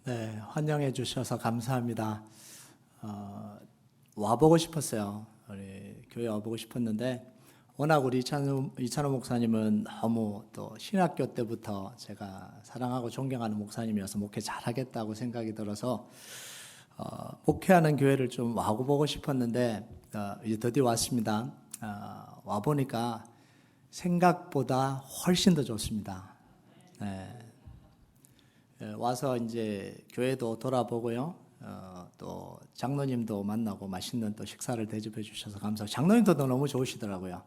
네, 환영해 주셔서 감사합니다. 와보고 싶었어요. 우리 교회 와보고 싶었는데 워낙 우리 이찬호 목사님은 너무 또 신학교 때부터 제가 사랑하고 존경하는 목사님이어서 목회 잘하겠다고 생각이 들어서 목회하는 교회를 좀 와보고 싶었는데 이제 드디어 왔습니다. 와보니까 생각보다 훨씬 더 좋습니다. 네. 와서 이제 교회도 돌아보고요. 또 장로님도 만나고 맛있는 또 식사를 대접해 주셔서 감사하고 장로님도 너무 좋으시더라고요.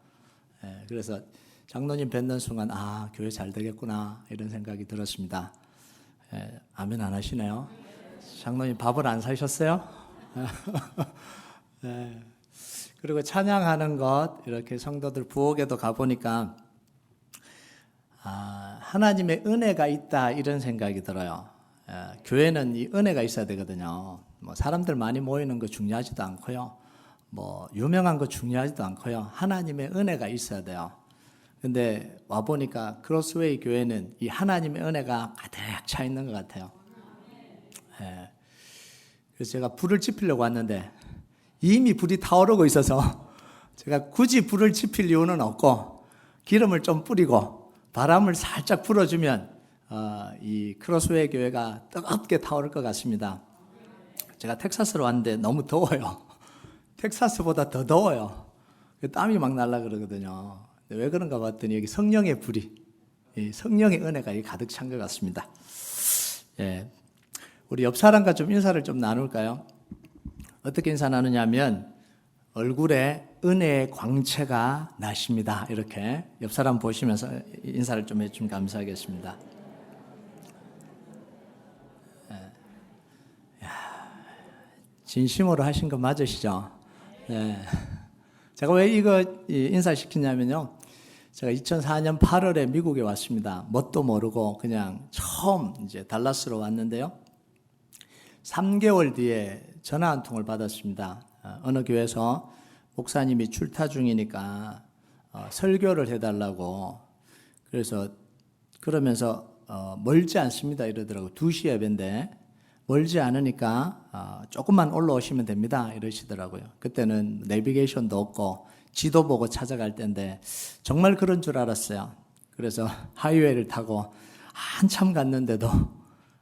그래서 장로님 뵙는 순간 교회 잘 되겠구나 이런 생각이 들었습니다. 아멘 안 하시네요. 장로님 밥을 안 사셨어요? 그리고 찬양하는 것 이렇게 성도들 부엌에도 가보니까 하나님의 은혜가 있다 이런 생각이 들어요. 교회는 이 은혜가 있어야 되거든요. 뭐 사람들 많이 모이는 거 중요하지도 않고요. 뭐 유명한 거 중요하지도 않고요. 하나님의 은혜가 있어야 돼요. 근데 와 보니까 크로스웨이 교회는 이 하나님의 은혜가 가득 차 있는 것 같아요. 그래서 제가 불을 지피려고 왔는데 이미 불이 타오르고 있어서 제가 굳이 불을 지필 이유는 없고 기름을 좀 뿌리고 바람을 살짝 불어주면 이 크로스웨이 교회가 뜨겁게 타오를 것 같습니다. 제가 텍사스로 왔는데 너무 더워요. 텍사스보다 더 더워요. 땀이 막 날라 그러거든요. 왜 그런가 봤더니 여기 성령의 불이, 성령의 은혜가 가득 찬 것 같습니다. 우리 옆 사람과 좀 인사를 좀 나눌까요? 어떻게 인사 나누냐면 얼굴에 은혜의 광채가 나십니다. 이렇게 옆 사람 보시면서 인사를 좀 해주면 감사하겠습니다. 진심으로 하신 거 맞으시죠? 네. 제가 왜 이거 인사시키냐면요. 제가 2004년 8월에 미국에 왔습니다. 뭣도 모르고 그냥 처음 이제 달라스로 왔는데요. 3개월 뒤에 전화 한 통을 받았습니다. 어느 교회에서 목사님이 출타 중이니까 설교를 해달라고 그러면서 멀지 않습니다 이러더라고요. 2시 예배인데 멀지 않으니까 조금만 올라오시면 됩니다 이러시더라고요. 그때는 내비게이션도 없고 지도 보고 찾아갈 때인데 정말 그런 줄 알았어요. 그래서 하이웨이를 타고 한참 갔는데도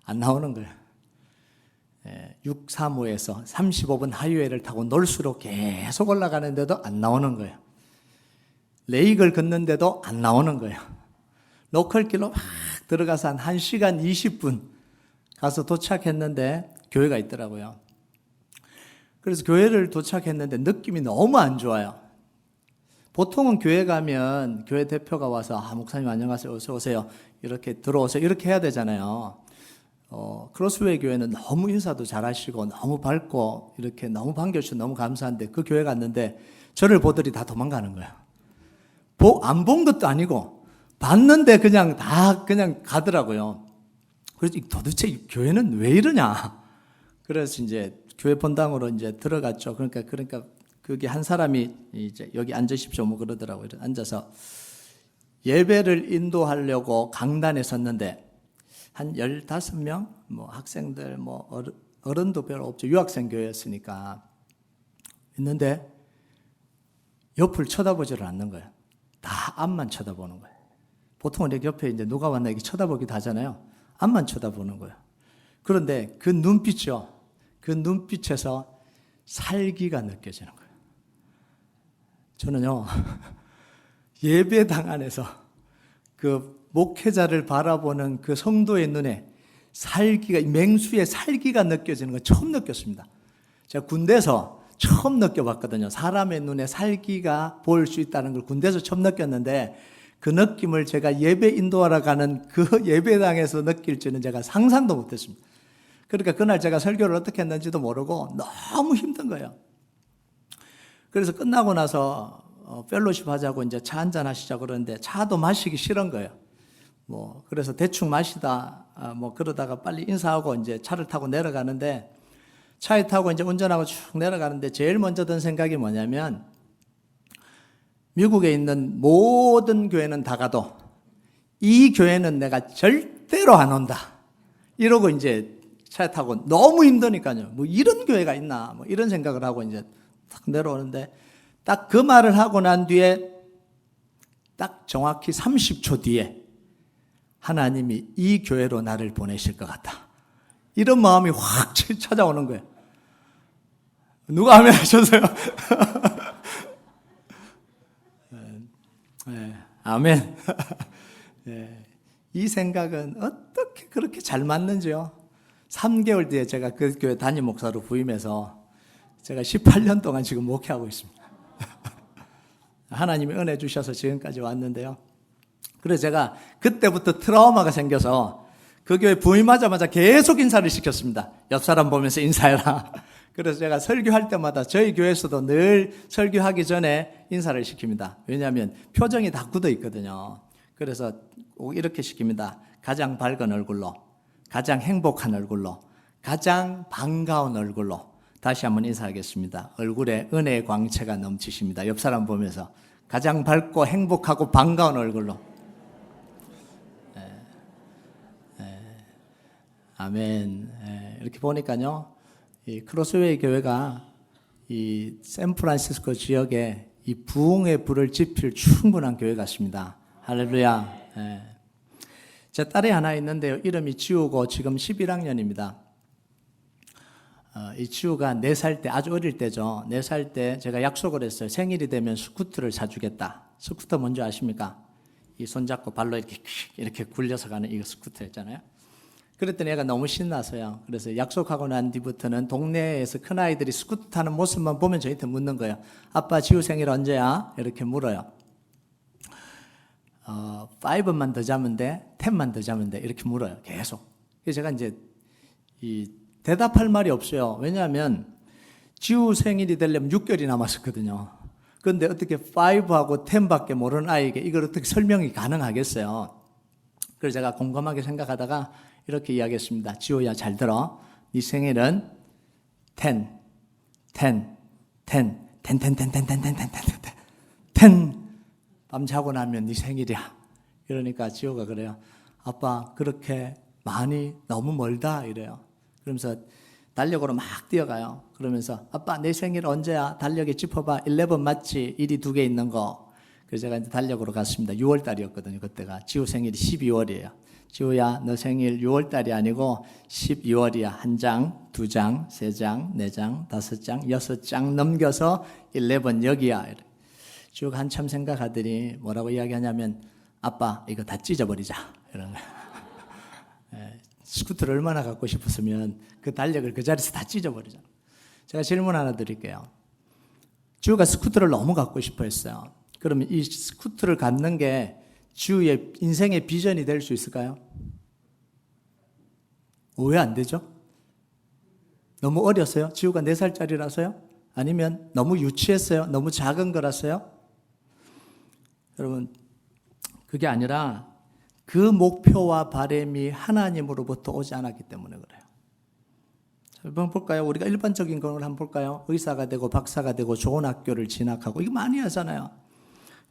안 나오는 거예요. 635에서 35분 하이웨이를 타고 놀수록 계속 올라가는데도 안 나오는 거예요. 레이크를 걷는데도 안 나오는 거예요. 로컬길로 막 들어가서 한 1시간 20분 가서 도착했는데 교회가 있더라고요. 그래서 교회를 도착했는데 느낌이 너무 안 좋아요. 보통은 교회 가면 교회 대표가 와서 목사님 안녕하세요 어서 오세요 이렇게 들어오세요 이렇게 해야 되잖아요. 크로스웨이 교회는 너무 인사도 잘하시고 너무 밝고 이렇게 너무 반겨주셔서 너무 감사한데 그 교회 갔는데 저를 보더니 다 도망가는 거예요. 안 본 것도 아니고 봤는데 그냥 다 그냥 가더라고요. 그래서 도대체 이 교회는 왜 이러냐? 그래서 이제 교회 본당으로 이제 들어갔죠. 그러니까 그게 한 사람이 이제 여기 앉으십시오 뭐 그러더라고요. 앉아서 예배를 인도하려고 강단에 섰는데 한 15명, 뭐 학생들, 뭐 어른도 별로 없죠. 유학생 교회였으니까. 있는데 옆을 쳐다보지를 않는 거예요. 다 앞만 쳐다보는 거예요. 보통은 이렇게 옆에 이제 누가 왔나 이렇게 쳐다보기도 하잖아요. 앞만 쳐다보는 거예요. 그런데 그 눈빛이요. 그 눈빛에서 살기가 느껴지는 거예요. 저는요, 예배당 안에서 그 목회자를 바라보는 그 성도의 눈에 맹수의 살기가 느껴지는 걸 처음 느꼈습니다. 제가 군대에서 처음 느껴봤거든요. 사람의 눈에 살기가 보일 수 있다는 걸 군대에서 처음 느꼈는데 그 느낌을 제가 예배 인도하러 가는 그 예배당에서 느낄 줄은 제가 상상도 못했습니다. 그러니까 그날 제가 설교를 어떻게 했는지도 모르고 너무 힘든 거예요. 그래서 끝나고 나서 펠로십 하자고 이제 차 한잔 하시자고 그러는데 차도 마시기 싫은 거예요. 그래서 대충 마시다, 그러다가 빨리 인사하고 이제 차를 타고 내려가는데 차에 타고 이제 운전하고 쭉 내려가는데 제일 먼저 든 생각이 뭐냐면 미국에 있는 모든 교회는 다 가도 이 교회는 내가 절대로 안 온다. 이러고 이제 차에 타고 너무 힘드니까요. 뭐 이런 교회가 있나 뭐 이런 생각을 하고 이제 탁 내려오는데 딱 그 말을 하고 난 뒤에 딱 정확히 30초 뒤에 하나님이 이 교회로 나를 보내실 것 같다. 이런 마음이 확 찾아오는 거예요. 누가 아멘 하셨어요? 네, 아멘. 네, 이 생각은 어떻게 그렇게 잘 맞는지요? 3개월 뒤에 제가 그 교회 담임 목사로 부임해서 제가 18년 동안 지금 목회하고 있습니다. 하나님이 은혜 주셔서 지금까지 왔는데요. 그래서 제가 그때부터 트라우마가 생겨서 그 교회 부임하자마자 계속 인사를 시켰습니다. 옆 사람 보면서 인사해라. 그래서 제가 설교할 때마다 저희 교회에서도 늘 설교하기 전에 인사를 시킵니다. 왜냐하면 표정이 다 굳어 있거든요. 그래서 꼭 이렇게 시킵니다. 가장 밝은 얼굴로, 가장 행복한 얼굴로, 가장 반가운 얼굴로. 다시 한번 인사하겠습니다. 얼굴에 은혜의 광채가 넘치십니다. 옆 사람 보면서 가장 밝고 행복하고 반가운 얼굴로. 아멘. 이렇게 보니까요, 이 크로스웨이 교회가 이 샌프란시스코 지역에 이 부흥의 불을 지필 충분한 교회 같습니다. 할렐루야. 제 딸이 하나 있는데요. 이름이 지우고 지금 11학년입니다. 이 지우가 4살 때, 아주 어릴 때죠. 4살 때 제가 약속을 했어요. 생일이 되면 스쿠터를 사주겠다. 스쿠터 뭔지 아십니까? 이 손잡고 발로 이렇게 굴려서 가는 이거 스쿠터 있잖아요. 그랬더니 애가 너무 신나서요. 그래서 약속하고 난 뒤부터는 동네에서 큰아이들이 스쿠터 타는 모습만 보면 저한테 묻는 거예요. 아빠 지우 생일 언제야? 이렇게 물어요. 5만 더 자면 돼? 10만 더 자면 돼? 이렇게 물어요. 계속. 그래서 제가 이제 대답할 말이 없어요. 왜냐하면 지우 생일이 되려면 6개월이 남았었거든요. 그런데 어떻게 5하고 10밖에 모르는 아이에게 이걸 어떻게 설명이 가능하겠어요? 그래서 제가 곰곰하게 생각하다가 이렇게 이야기했습니다. 지호야, 잘 들어. 네 생일은 10 밤 자고 나면 네 생일이야. 이러니까 지호가 그래요. 아빠, 그렇게 많이 너무 멀다 이래요. 그러면서 달력으로 막 뛰어가요. 그러면서 아빠, 내 생일 언제야? 달력에 짚어봐. 11 맞지? 1이 2개 있는 거. 그래서 제가 이제 달력으로 갔습니다. 6월 달이었거든요. 그때가. 지호 생일이 12월이에요. 지호야, 너 생일 6월 달이 아니고 12월이야. 1장, 2장, 3장, 4장, 5장, 6장 넘겨서 11 여기야. 지호가 한참 생각하더니 뭐라고 이야기하냐면 아빠, 이거 다 찢어버리자. 이런 거예요. 스쿠터를 얼마나 갖고 싶었으면 그 달력을 그 자리에서 다 찢어버리자. 제가 질문 하나 드릴게요. 지우가 스쿠터를 너무 갖고 싶어 했어요. 그러면 이 스쿠터를 갖는 게 지우의 인생의 비전이 될 수 있을까요? 왜 안 되죠? 너무 어렸어요? 지우가 4살짜리라서요? 아니면 너무 유치했어요? 너무 작은 거라서요? 여러분, 그게 아니라 그 목표와 바람이 하나님으로부터 오지 않았기 때문에 그래요. 한번 볼까요? 우리가 일반적인 걸 한번 볼까요? 의사가 되고 박사가 되고 좋은 학교를 진학하고 이거 많이 하잖아요.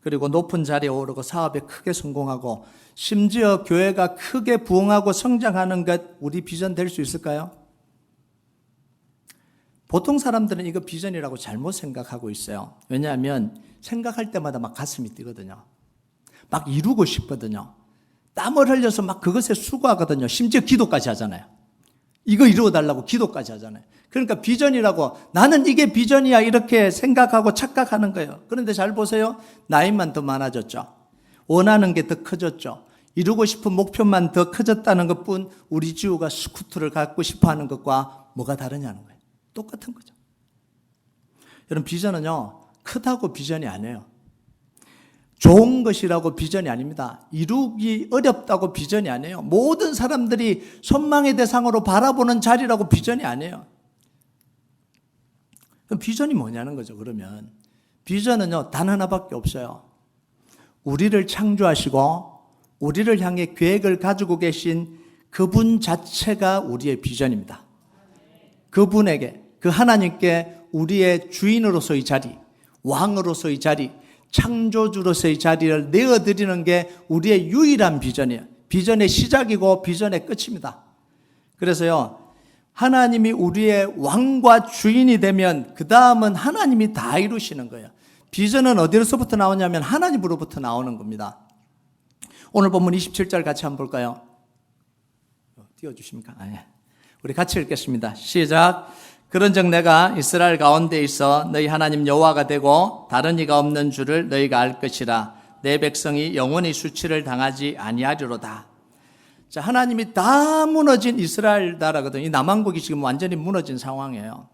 그리고 높은 자리에 오르고 사업에 크게 성공하고 심지어 교회가 크게 부흥하고 성장하는 것 우리 비전 될 수 있을까요? 보통 사람들은 이거 비전이라고 잘못 생각하고 있어요. 왜냐하면 생각할 때마다 막 가슴이 뛰거든요. 막 이루고 싶거든요. 땀을 흘려서 막 그것에 수고하거든요. 심지어 기도까지 하잖아요. 이거 이루어달라고 기도까지 하잖아요. 그러니까 비전이라고 나는 이게 비전이야 이렇게 생각하고 착각하는 거예요. 그런데 잘 보세요. 나이만 더 많아졌죠. 원하는 게 더 커졌죠. 이루고 싶은 목표만 더 커졌다는 것뿐 우리 지우가 스쿠터를 갖고 싶어하는 것과 뭐가 다르냐는 거예요. 똑같은 거죠. 여러분 비전은요. 크다고 비전이 아니에요. 좋은 것이라고 비전이 아닙니다. 이루기 어렵다고 비전이 아니에요. 모든 사람들이 선망의 대상으로 바라보는 자리라고 비전이 아니에요. 그럼 비전이 뭐냐는 거죠. 그러면 비전은요 단 하나밖에 없어요. 우리를 창조하시고 우리를 향해 계획을 가지고 계신 그분 자체가 우리의 비전입니다. 그분에게 그 하나님께 우리의 주인으로서의 자리, 왕으로서의 자리, 창조주로서의 자리를 내어드리는 게 우리의 유일한 비전이에요. 비전의 시작이고 비전의 끝입니다. 그래서요, 하나님이 우리의 왕과 주인이 되면 그 다음은 하나님이 다 이루시는 거예요. 비전은 어디로부터 나오냐면 하나님으로부터 나오는 겁니다. 오늘 본문 27절 같이 한번 볼까요? 띄워주십니까? 우리 같이 읽겠습니다. 시작. 그런즉 내가 이스라엘 가운데 있어 너희 하나님 여호와가 되고 다른 이가 없는 줄을 너희가 알 것이라. 내 백성이 영원히 수치를 당하지 아니하리로다. 자, 하나님이 다 무너진 이스라엘 나라거든요. 이 남왕국이 지금 완전히 무너진 상황이에요.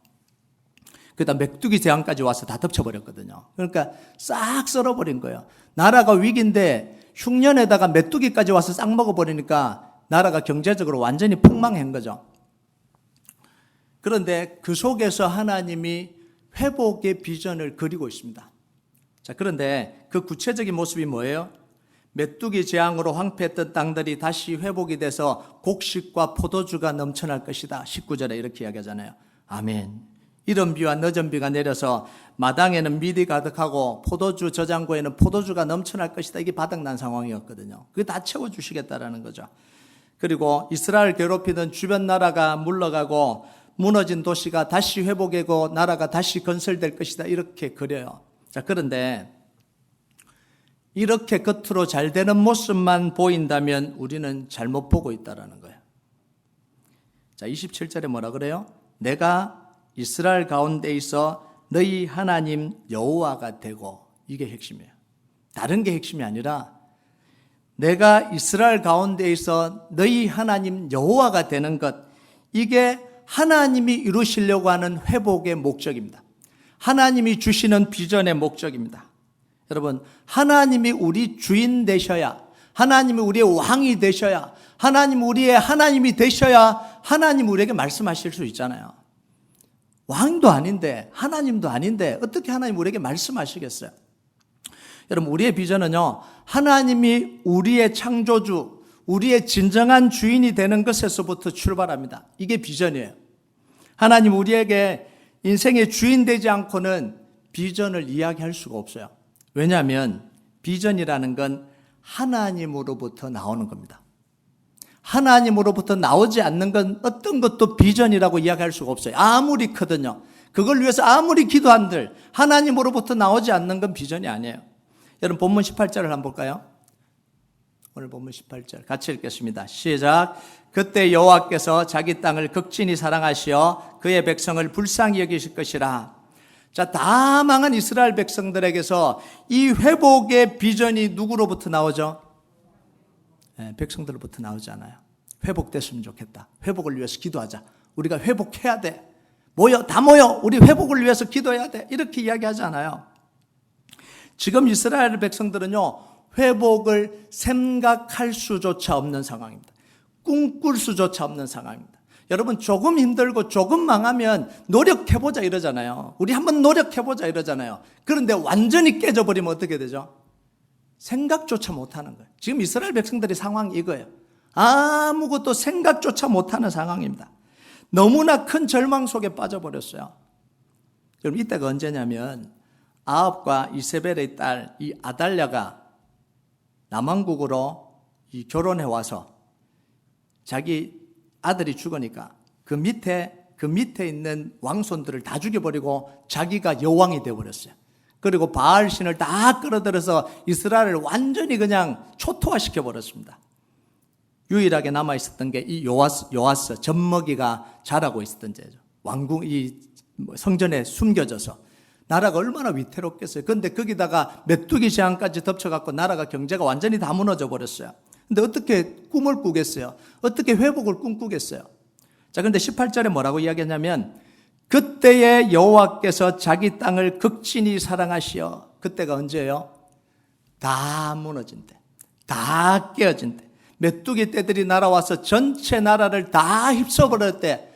그다음 메뚜기 재앙까지 와서 다 덮쳐버렸거든요. 그러니까 싹 썰어버린 거예요. 나라가 위기인데 흉년에다가 메뚜기까지 와서 싹 먹어버리니까 나라가 경제적으로 완전히 폭망한 거죠. 그런데 그 속에서 하나님이 회복의 비전을 그리고 있습니다. 자, 그런데 그 구체적인 모습이 뭐예요? 메뚜기 재앙으로 황폐했던 땅들이 다시 회복이 돼서 곡식과 포도주가 넘쳐날 것이다. 19절에 이렇게 이야기하잖아요. 아멘. 이른 비와 늦은 비가 내려서 마당에는 밀이 가득하고 포도주 저장고에는 포도주가 넘쳐날 것이다. 이게 바닥난 상황이었거든요. 그게 다 채워주시겠다라는 거죠. 그리고 이스라엘 괴롭히던 주변 나라가 물러가고 무너진 도시가 다시 회복되고 나라가 다시 건설될 것이다. 이렇게 그려요. 자, 그런데 이렇게 겉으로 잘 되는 모습만 보인다면 우리는 잘못 보고 있다는 거예요. 자, 27절에 뭐라 그래요? 내가 이스라엘 가운데 있어 너희 하나님 여호와가 되고, 이게 핵심이에요. 다른 게 핵심이 아니라 내가 이스라엘 가운데 있어 너희 하나님 여호와가 되는 것, 이게 하나님이 이루시려고 하는 회복의 목적입니다. 하나님이 주시는 비전의 목적입니다. 여러분, 하나님이 우리 주인 되셔야, 하나님이 우리의 왕이 되셔야, 하나님 우리의 하나님이 되셔야 하나님 우리에게 말씀하실 수 있잖아요. 왕도 아닌데, 하나님도 아닌데 어떻게 하나님 우리에게 말씀하시겠어요? 여러분, 우리의 비전은요, 하나님이 우리의 창조주, 우리의 진정한 주인이 되는 것에서부터 출발합니다. 이게 비전이에요. 하나님 우리에게 인생의 주인 되지 않고는 비전을 이야기할 수가 없어요. 왜냐하면 비전이라는 건 하나님으로부터 나오는 겁니다. 하나님으로부터 나오지 않는 건 어떤 것도 비전이라고 이야기할 수가 없어요. 아무리 크든요. 그걸 위해서 아무리 기도한들 하나님으로부터 나오지 않는 건 비전이 아니에요. 여러분, 본문 18절을 한번 볼까요? 오늘 본문 18절 같이 읽겠습니다. 시작. 그때 여호와께서 자기 땅을 극진히 사랑하시어 그의 백성을 불쌍히 여기실 것이라. 자, 다 망한 이스라엘 백성들에게서 이 회복의 비전이 누구로부터 나오죠? 네, 백성들로부터 나오지 않아요. 회복됐으면 좋겠다. 회복을 위해서 기도하자. 우리가 회복해야 돼. 다 모여. 우리 회복을 위해서 기도해야 돼. 이렇게 이야기하지 않아요. 지금 이스라엘 백성들은요, 회복을 생각할 수조차 없는 상황입니다. 꿈꿀 수조차 없는 상황입니다. 여러분, 조금 힘들고 조금 망하면 노력해보자 이러잖아요. 우리 한번 노력해보자 이러잖아요. 그런데 완전히 깨져버리면 어떻게 되죠? 생각조차 못하는 거예요. 지금 이스라엘 백성들의 상황이 이거예요. 아무것도 생각조차 못하는 상황입니다. 너무나 큰 절망 속에 빠져버렸어요. 여러분, 이때가 언제냐면 아합과 이세벨의 딸 이 아달랴가 남왕국으로 결혼해 와서 자기 아들이 죽으니까 그 밑에 있는 왕손들을 다 죽여버리고 자기가 여왕이 되어버렸어요. 그리고 바알 신을 다 끌어들여서 이스라엘을 완전히 그냥 초토화시켜버렸습니다. 유일하게 남아있었던 게 이 요아스 젖먹이가 자라고 있었던 제죠. 왕궁 이 성전에 숨겨져서 나라가 얼마나 위태롭겠어요. 그런데 거기다가 메뚜기 재앙까지 덮쳐갖고 나라가 경제가 완전히 다 무너져 버렸어요. 근데 어떻게 꿈을 꾸겠어요? 어떻게 회복을 꿈꾸겠어요? 자, 그런데 18절에 뭐라고 이야기하냐면 그때의 여호와께서 자기 땅을 극진히 사랑하시어. 그때가 언제예요? 다 무너진 때, 다 깨어진 때, 메뚜기 떼들이 날아와서 전체 나라를 다 휩써버릴 때,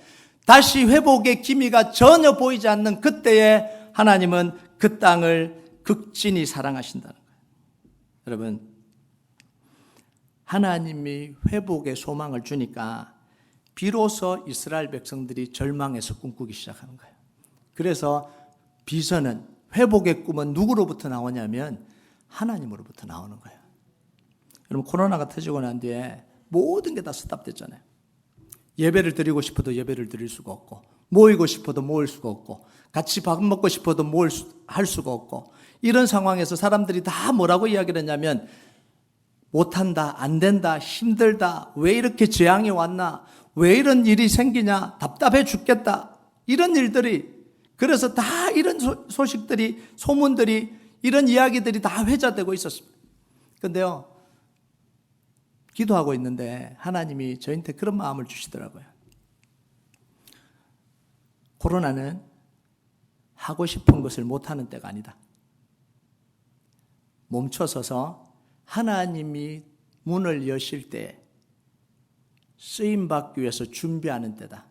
다시 회복의 기미가 전혀 보이지 않는 그때에 하나님은 그 땅을 극진히 사랑하신다는 거예요. 여러분, 하나님이 회복의 소망을 주니까 비로소 이스라엘 백성들이 절망해서 꿈꾸기 시작하는 거예요. 그래서 비전은, 회복의 꿈은 누구로부터 나오냐면 하나님으로부터 나오는 거예요. 여러분, 코로나가 터지고 난 뒤에 모든 게 다 스탑됐잖아요. 예배를 드리고 싶어도 예배를 드릴 수가 없고, 모이고 싶어도 모일 수가 없고, 같이 밥 먹고 싶어도 할 수가 없고, 이런 상황에서 사람들이 다 뭐라고 이야기를 했냐면 못한다, 안 된다, 힘들다, 왜 이렇게 재앙이 왔나, 왜 이런 일이 생기냐, 답답해 죽겠다, 이런 일들이, 그래서 다 이런 소식들이, 소문들이, 이런 이야기들이 다 회자되고 있었습니다. 그런데요, 기도하고 있는데 하나님이 저희한테 그런 마음을 주시더라고요. 코로나는 하고 싶은 것을 못하는 때가 아니다. 멈춰서서 하나님이 문을 여실 때 쓰임받기 위해서 준비하는 때다.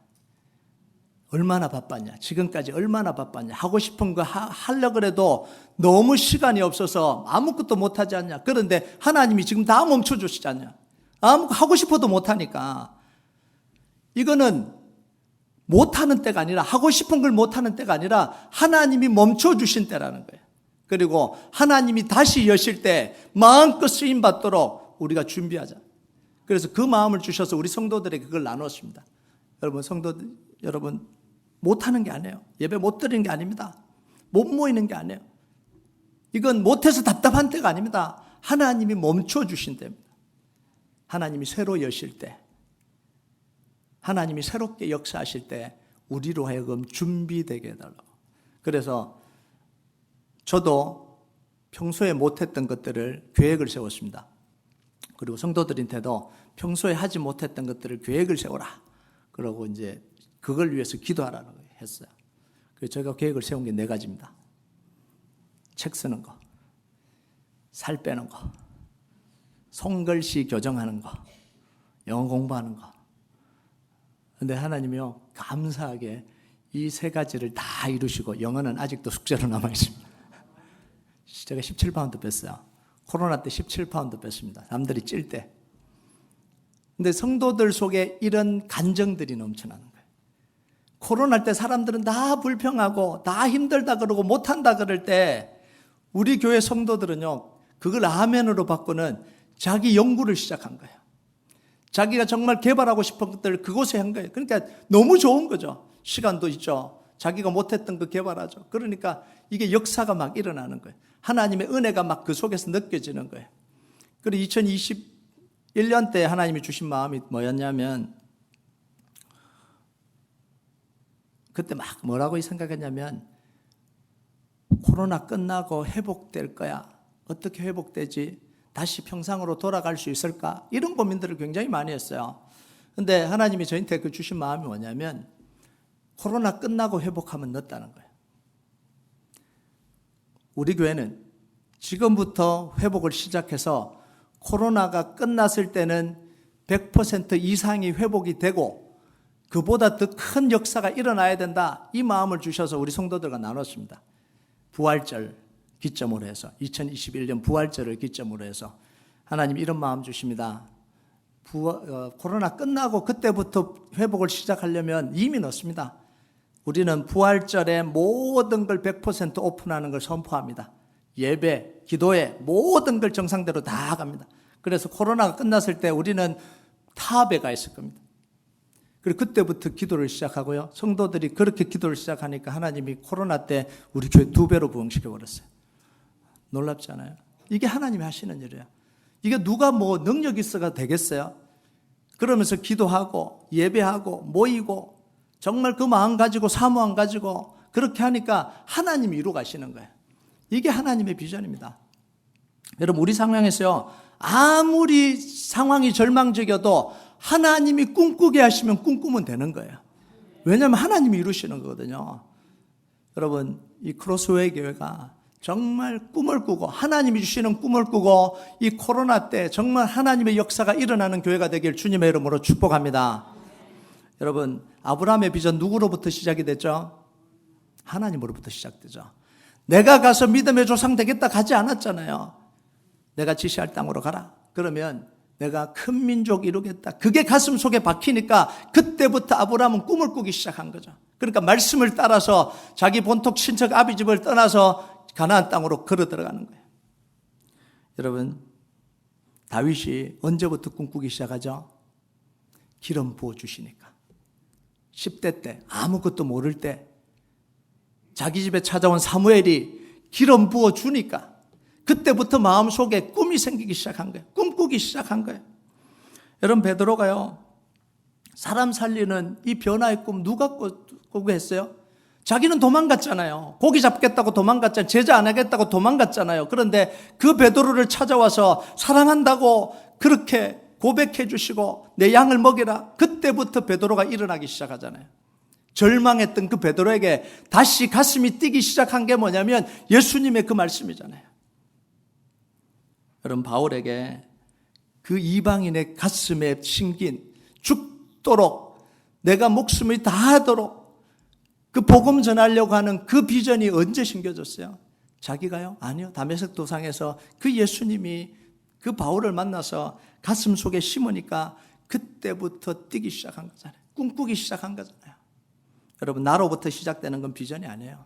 얼마나 바빴냐, 지금까지 얼마나 바빴냐, 하고 싶은 거 하려고 해도 너무 시간이 없어서 아무것도 못하지 않냐. 그런데 하나님이 지금 다 멈춰주시지 않냐. 하고 싶어도 못하니까. 이거는 못하는 때가 아니라, 하고 싶은 걸 못하는 때가 아니라 하나님이 멈춰주신 때라는 거예요. 그리고 하나님이 다시 여실 때 마음껏 쓰임받도록 우리가 준비하자. 그래서 그 마음을 주셔서 우리 성도들에게 그걸 나눴습니다. 여러분 못하는 게 아니에요. 예배 못 드리는 게 아닙니다. 못 모이는 게 아니에요. 이건 못해서 답답한 때가 아닙니다. 하나님이 멈춰주신 때입니다. 하나님이 새로 여실 때, 하나님이 새롭게 역사하실 때 우리로 하여금 준비되게 해달라고. 그래서 저도 평소에 못했던 것들을 계획을 세웠습니다. 그리고 성도들한테도 평소에 하지 못했던 것들을 계획을 세워라. 그러고 이제 그걸 위해서 기도하라고 했어요. 그래서 제가 계획을 세운 게 4가지입니다. 책 쓰는 거, 살 빼는 거, 손글씨 교정하는 거, 영어 공부하는 거. 그런데 하나님이요, 감사하게 이 3가지를 다 이루시고 영어는 아직도 숙제로 남아있습니다. 제가 17파운드 뺐어요. 코로나 때 17파운드 뺐습니다. 남들이 찔 때. 근데 성도들 속에 이런 간정들이 넘쳐나는 거예요. 코로나 때 사람들은 다 불평하고 다 힘들다 그러고 못한다 그럴 때 우리 교회 성도들은요, 그걸 아멘으로 바꾸는 자기 연구를 시작한 거예요. 자기가 정말 개발하고 싶은 것들을 그곳에 한 거예요. 그러니까 너무 좋은 거죠. 시간도 있죠. 자기가 못했던 거 개발하죠. 그러니까 이게 역사가 막 일어나는 거예요. 하나님의 은혜가 막 그 속에서 느껴지는 거예요. 그리고 2021년 때 하나님이 주신 마음이 뭐였냐면, 그때 막 뭐라고 생각했냐면, 코로나 끝나고 회복될 거야. 어떻게 회복되지? 다시 평상으로 돌아갈 수 있을까? 이런 고민들을 굉장히 많이 했어요. 그런데 하나님이 저한테 그 주신 마음이 뭐냐면, 코로나 끝나고 회복하면 늦다는 거예요. 우리 교회는 지금부터 회복을 시작해서 코로나가 끝났을 때는 100% 이상이 회복이 되고 그보다 더 큰 역사가 일어나야 된다. 이 마음을 주셔서 우리 성도들과 나눴습니다. 부활절 기점으로 해서 2021년 부활절을 기점으로 해서 하나님 이런 마음 주십니다. 코로나 끝나고 그때부터 회복을 시작하려면 이미 늦습니다. 우리는 부활절에 모든 걸 100% 오픈하는 걸 선포합니다. 예배, 기도회 모든 걸 정상대로 다 갑니다. 그래서 코로나가 끝났을 때 우리는 탑에 가 있을 겁니다. 그리고 그때부터 기도를 시작하고요. 성도들이 그렇게 기도를 시작하니까 하나님이 코로나 때 우리 교회 2배로 부흥시켜버렸어요. 놀랍지 않아요? 이게 하나님이 하시는 일이에요. 이게 누가 뭐 능력 있어가 되겠어요? 그러면서 기도하고 예배하고 모이고 정말 그 마음 가지고 사모함 가지고 그렇게 하니까 하나님이 이루 가시는 거예요. 이게 하나님의 비전입니다. 여러분 우리 상황에서요, 아무리 상황이 절망적이어도 하나님이 꿈꾸게 하시면 꿈꾸면 되는 거예요. 왜냐하면 하나님이 이루시는 거거든요. 여러분 이 크로스웨이 교회가 정말 꿈을 꾸고 하나님이 주시는 꿈을 꾸고 이 코로나 때 정말 하나님의 역사가 일어나는 교회가 되길 주님의 이름으로 축복합니다. 여러분 아브라함의 비전 누구로부터 시작이 됐죠? 하나님으로부터 시작되죠. 내가 가서 믿음의 조상 되겠다 가지 않았잖아요. 내가 지시할 땅으로 가라. 그러면 내가 큰 민족 이루겠다. 그게 가슴 속에 박히니까 그때부터 아브라함은 꿈을 꾸기 시작한 거죠. 그러니까 말씀을 따라서 자기 본토 친척 아비 집을 떠나서 가나안 땅으로 걸어 들어가는 거예요. 여러분 다윗이 언제부터 꿈꾸기 시작하죠? 기름 부어주시니까. 10대 때 아무것도 모를 때 자기 집에 찾아온 사무엘이 기름 부어주니까 그때부터 마음속에 꿈이 생기기 시작한 거예요. 꿈꾸기 시작한 거예요. 여러분, 베드로가요, 사람 살리는 이 변화의 꿈 누가 꾸고 했어요? 자기는 도망갔잖아요. 고기 잡겠다고 도망갔잖아요. 제자 안 하겠다고 도망갔잖아요. 그런데 그 베드로를 찾아와서 사랑한다고 그렇게 고백해 주시고 내 양을 먹이라. 그때부터 베드로가 일어나기 시작하잖아요. 절망했던 그 베드로에게 다시 가슴이 뛰기 시작한 게 뭐냐면 예수님의 그 말씀이잖아요. 여러분, 바울에게 그 이방인의 가슴에 심긴 죽도록 내가 목숨을 다하도록 그 복음 전하려고 하는 그 비전이 언제 심겨졌어요? 자기가요? 아니요. 다메섹 도상에서 그 예수님이 그 바울을 만나서 가슴 속에 심으니까 그때부터 뛰기 시작한 거잖아요. 꿈꾸기 시작한 거잖아요. 여러분, 나로부터 시작되는 건 비전이 아니에요.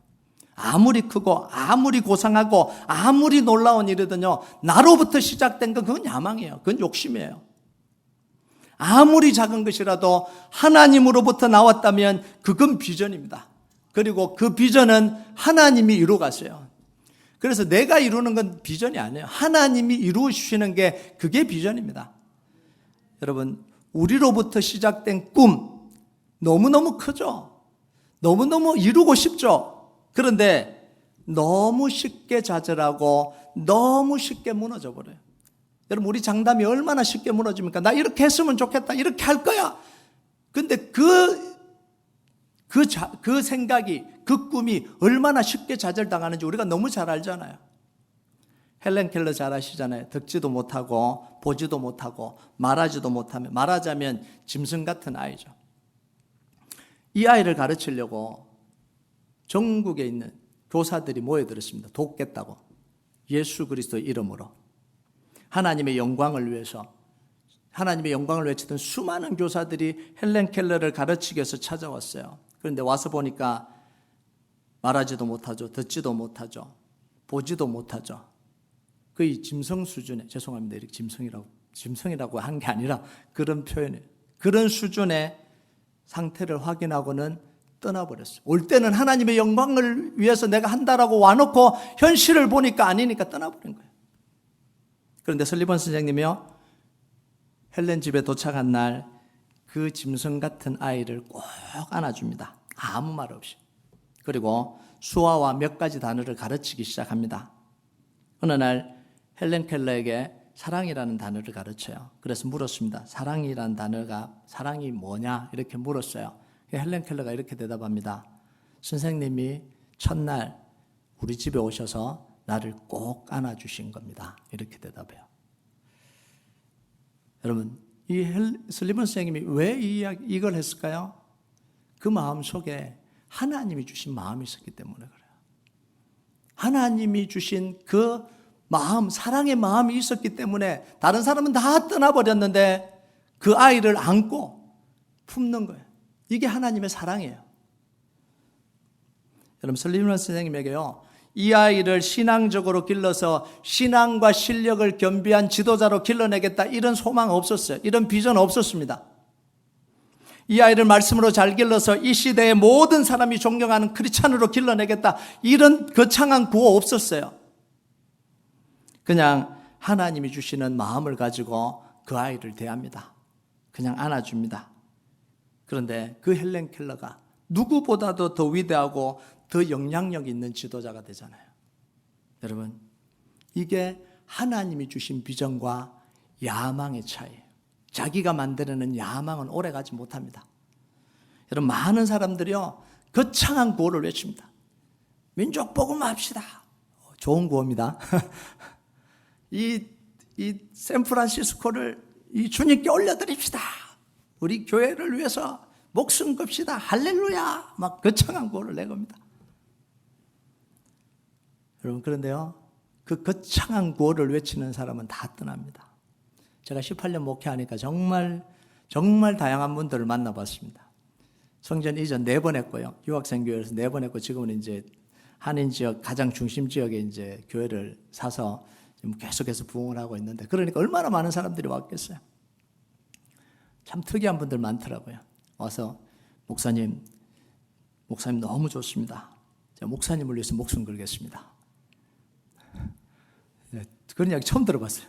아무리 크고 아무리 고상하고 아무리 놀라운 일이든요, 나로부터 시작된 건 그건 야망이에요. 그건 욕심이에요. 아무리 작은 것이라도 하나님으로부터 나왔다면 그건 비전입니다. 그리고 그 비전은 하나님이 이루어가세요. 그래서 내가 이루는 건 비전이 아니에요. 하나님이 이루시는 게 그게 비전입니다. 여러분, 우리로부터 시작된 꿈 너무너무 크죠? 너무너무 이루고 싶죠? 그런데 너무 쉽게 좌절하고 너무 쉽게 무너져 버려요. 여러분, 우리 장담이 얼마나 쉽게 무너집니까? 나 이렇게 했으면 좋겠다. 이렇게 할 거야. 근데 그 생각이, 그 꿈이 얼마나 쉽게 좌절당하는지 우리가 너무 잘 알잖아요. 헬렌 켈러 잘 아시잖아요. 듣지도 못하고 보지도 못하고 말하지도 못하면, 말하자면 짐승 같은 아이죠. 이 아이를 가르치려고 전국에 있는 교사들이 모여들었습니다. 돕겠다고. 예수 그리스도의 이름으로 하나님의 영광을 위해서, 하나님의 영광을 외치던 수많은 교사들이 헬렌 켈러를 가르치기 위해서 찾아왔어요. 그런데 와서 보니까 말하지도 못하죠. 듣지도 못하죠. 보지도 못하죠. 거의 짐승 수준의, 죄송합니다. 이렇게 짐승이라고 한 게 아니라 그런 표현이에요. 그런 수준의 상태를 확인하고는 떠나버렸어요. 올 때는 하나님의 영광을 위해서 내가 한다라고 와놓고 현실을 보니까 아니니까 떠나버린 거예요. 그런데 설리번 선생님이요, 헬렌 집에 도착한 날 그 짐승 같은 아이를 꼭 안아줍니다. 아무 말 없이. 그리고 수화와 몇 가지 단어를 가르치기 시작합니다. 어느 날 헬렌 켈러에게 사랑이라는 단어를 가르쳐요. 그래서 물었습니다. 사랑이라는 단어가, 사랑이 뭐냐? 이렇게 물었어요. 헬렌 켈러가 이렇게 대답합니다. 선생님이 첫날 우리 집에 오셔서 나를 꼭 안아주신 겁니다. 이렇게 대답해요. 여러분, 이 슬리번 선생님이 왜 이걸 했을까요? 그 마음 속에 하나님이 주신 마음이 있었기 때문에 그래요. 하나님이 주신 그 마음, 사랑의 마음이 있었기 때문에 다른 사람은 다 떠나버렸는데 그 아이를 안고 품는 거예요. 이게 하나님의 사랑이에요. 여러분, 설리번 선생님에게요, 이 아이를 신앙적으로 길러서 신앙과 실력을 겸비한 지도자로 길러내겠다, 이런 소망 없었어요. 이런 비전 없었습니다. 이 아이를 말씀으로 잘 길러서 이 시대의 모든 사람이 존경하는 크리스찬으로 길러내겠다, 이런 거창한 구호 없었어요. 그냥 하나님이 주시는 마음을 가지고 그 아이를 대합니다. 그냥 안아줍니다. 그런데 그 헬렌 켈러가 누구보다도 더 위대하고 더 영향력 있는 지도자가 되잖아요. 여러분, 이게 하나님이 주신 비전과 야망의 차이예요. 자기가 만들어낸 야망은 오래가지 못합니다. 여러분, 많은 사람들이요, 거창한 구호를 외칩니다. 민족 복음합시다. 좋은 구호입니다. 이 샌프란시스코를 이 주님께 올려드립시다. 우리 교회를 위해서 목숨 겁시다. 할렐루야. 막 거창한 구호를 내겁니다. 여러분, 그런데요, 그 거창한 구호를 외치는 사람은 다 떠납니다. 제가 18년 목회하니까 정말 다양한 분들을 만나봤습니다. 성전 이전 4번 했고요. 유학생교회에서 4번 했고, 지금은 이제 한인 지역 가장 중심 지역에 이제 교회를 사서 지금 계속해서 부흥을 하고 있는데, 그러니까 얼마나 많은 사람들이 왔겠어요. 참 특이한 분들 많더라고요. 와서 목사님 너무 좋습니다. 제가 목사님을 위해서 목숨 걸겠습니다. 그런 이야기 처음 들어봤어요.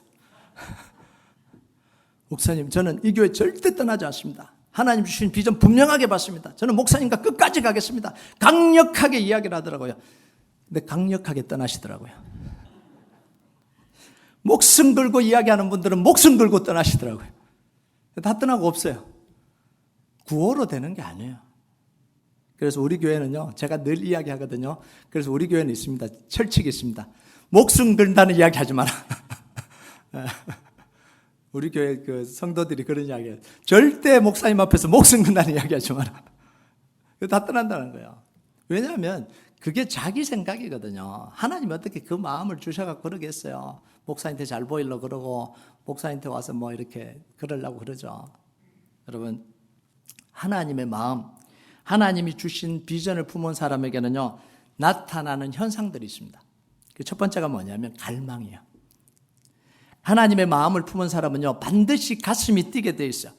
목사님, 저는 이 교회 절대 떠나지 않습니다. 하나님 주신 비전 분명하게 받습니다. 저는 목사님과 끝까지 가겠습니다. 강력하게 이야기를 하더라고요. 근데 강력하게 떠나시더라고요. 목숨 걸고 이야기하는 분들은 목숨 걸고 떠나시더라고요. 다 떠나고 없어요. 구호로 되는 게 아니에요. 그래서 우리 교회는요, 제가 늘 이야기하거든요. 그래서 우리 교회는 있습니다. 철칙이 있습니다. 목숨 걸다는 이야기 하지 마라. 우리 교회 그 성도들이 그런 이야기해요. 절대 목사님 앞에서 목숨 건다는 이야기 하지 마라. 다 떠난다는 거예요. 왜냐하면 그게 자기 생각이거든요. 하나님이 어떻게 그 마음을 주셔갖고 그러겠어요. 목사님한테 잘 보이려고 그러고 목사님한테 와서 뭐 이렇게 그러려고 그러죠. 여러분, 하나님의 마음, 하나님이 주신 비전을 품은 사람에게는요, 나타나는 현상들이 있습니다. 그 첫 번째가 뭐냐면 갈망이에요. 하나님의 마음을 품은 사람은요, 반드시 가슴이 뛰게 돼 있어요.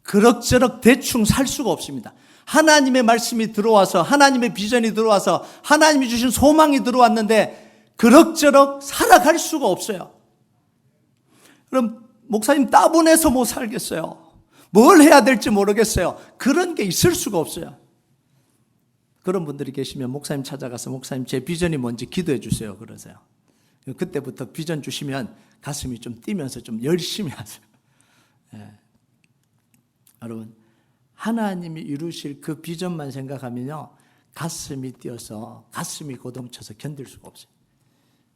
그럭저럭 대충 살 수가 없습니다. 하나님의 말씀이 들어와서, 하나님의 비전이 들어와서, 하나님이 주신 소망이 들어왔는데 그럭저럭 살아갈 수가 없어요. 그럼 목사님 따분해서 못 살겠어요. 뭘 해야 될지 모르겠어요. 그런 게 있을 수가 없어요. 그런 분들이 계시면 목사님 찾아가서 목사님 제 비전이 뭔지 기도해 주세요 그러세요. 그때부터 비전 주시면 가슴이 좀 뛰면서 좀 열심히 하세요. 예. 여러분, 하나님이 이루실 그 비전만 생각하면요, 가슴이 뛰어서 가슴이 고동쳐서 견딜 수가 없어요.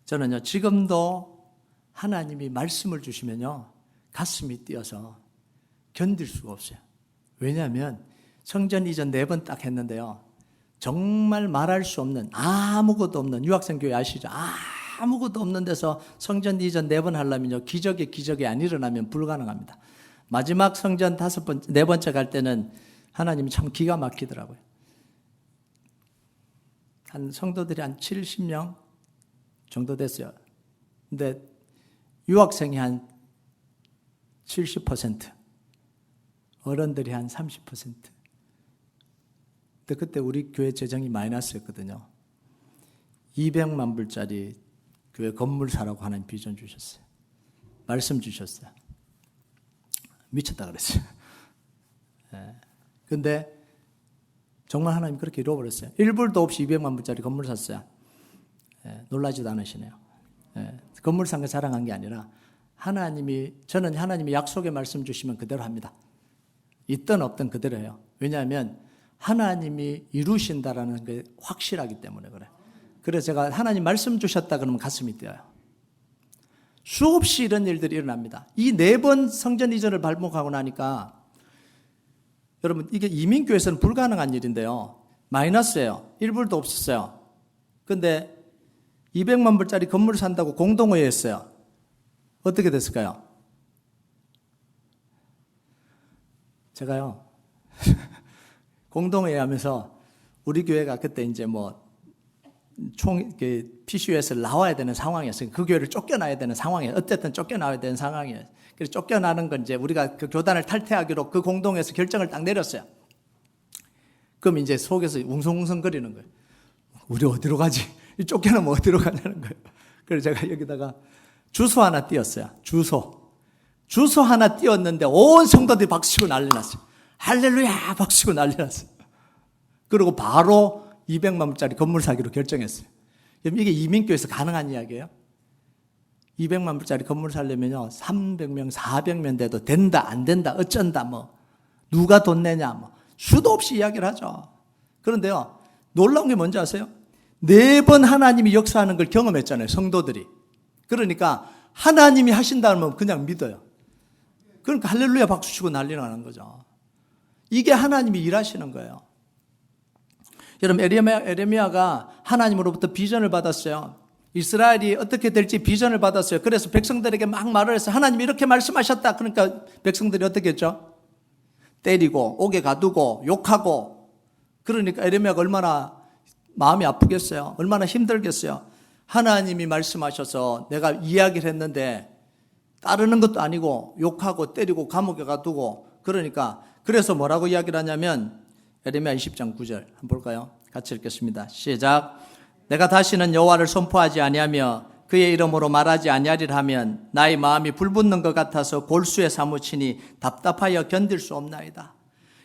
저는요, 지금도 하나님이 말씀을 주시면요, 가슴이 뛰어서 견딜 수가 없어요. 왜냐하면 성전 이전 4번 딱 했는데요, 정말 말할 수 없는, 아무것도 없는, 유학생 교회 아시죠? 아무것도 없는 데서 성전 이전 4번 하려면요, 기적이 안 일어나면 불가능합니다. 마지막 성전 4번째 갈 때는 하나님이 참 기가 막히더라고요. 한 성도들이 한 70명 정도 됐어요. 근데 유학생이 한 70%, 어른들이 한 30%. 근데 그때 우리 교회 재정이 마이너스였거든요. 200만 불짜리 교회 건물 사라고 하나님 비전 주셨어요. 말씀 주셨어요. 미쳤다 그랬어요. 근데 정말 하나님 그렇게 이루어버렸어요. 1불도 없이 200만 불짜리 건물 샀어요. 놀라지도 않으시네요. 건물 산 거 자랑한 게 아니라 저는 하나님이 약속의 말씀 주시면 그대로 합니다. 있든 없든 그대로 해요. 왜냐하면 하나님이 이루신다라는 게 확실하기 때문에 그래요. 그래서 제가 하나님 말씀 주셨다 그러면 가슴이 뛰어요. 수없이 이런 일들이 일어납니다. 이 4번 성전 이전을 발목하고 나니까 여러분, 이게 이민교회에서는 불가능한 일인데요, 마이너스예요. 1불도 없었어요. 근데 200만 불짜리 건물을 산다고 공동회의 했어요. 어떻게 됐을까요? 제가요, 공동회의 하면서 우리 교회가 그때 이제 PCU에서 나와야 되는 상황이었어요. 그 교회를 쫓겨나야 되는 상황이에요. 어쨌든 쫓겨나야 되는 상황이에요. 그래서 쫓겨나는 건 이제 우리가 그 교단을 탈퇴하기로 그 공동회에서 결정을 딱 내렸어요. 그럼 이제 속에서 웅성웅성거리는 거예요. 우리 어디로 가지? 쫓겨나면 어디로 가냐는 거예요. 그래서 제가 여기다가 주소 하나 띄었어요. 주소 하나 띄었는데 온 성도들이 박수치고 난리 났어요. 할렐루야 박수치고 난리 났어요. 그리고 바로 200만 불짜리 건물 사기로 결정했어요. 이게 이민교회에서 가능한 이야기예요. 200만 불짜리 건물 살려면요, 300명, 400명 돼도 된다, 안 된다, 어쩐다, 누가 돈 내냐, 수도 없이 이야기를 하죠. 그런데요, 놀라운 게 뭔지 아세요? 4번 하나님이 역사하는 걸 경험했잖아요, 성도들이. 그러니까 하나님이 하신다면 그냥 믿어요. 그러니까 할렐루야 박수치고 난리 나는 거죠. 이게 하나님이 일하시는 거예요. 여러분, 에레미야가 하나님으로부터 비전을 받았어요. 이스라엘이 어떻게 될지 비전을 받았어요. 그래서 백성들에게 막 말을 해서 하나님이 이렇게 말씀하셨다. 그러니까 백성들이 어떻게 했죠? 때리고 옥에 가두고 욕하고. 그러니까 에레미야가 얼마나 마음이 아프겠어요. 얼마나 힘들겠어요. 하나님이 말씀하셔서 내가 이야기를 했는데 따르는 것도 아니고 욕하고 때리고 감옥에 가두고. 그러니까 그래서 뭐라고 이야기를 하냐면 에레미야 20장 9절 한번 볼까요? 같이 읽겠습니다. 시작. 내가 다시는 여호와를 선포하지 아니하며 그의 이름으로 말하지 아니하리라 하면 나의 마음이 불붙는 것 같아서 골수에 사무치니 답답하여 견딜 수 없나이다.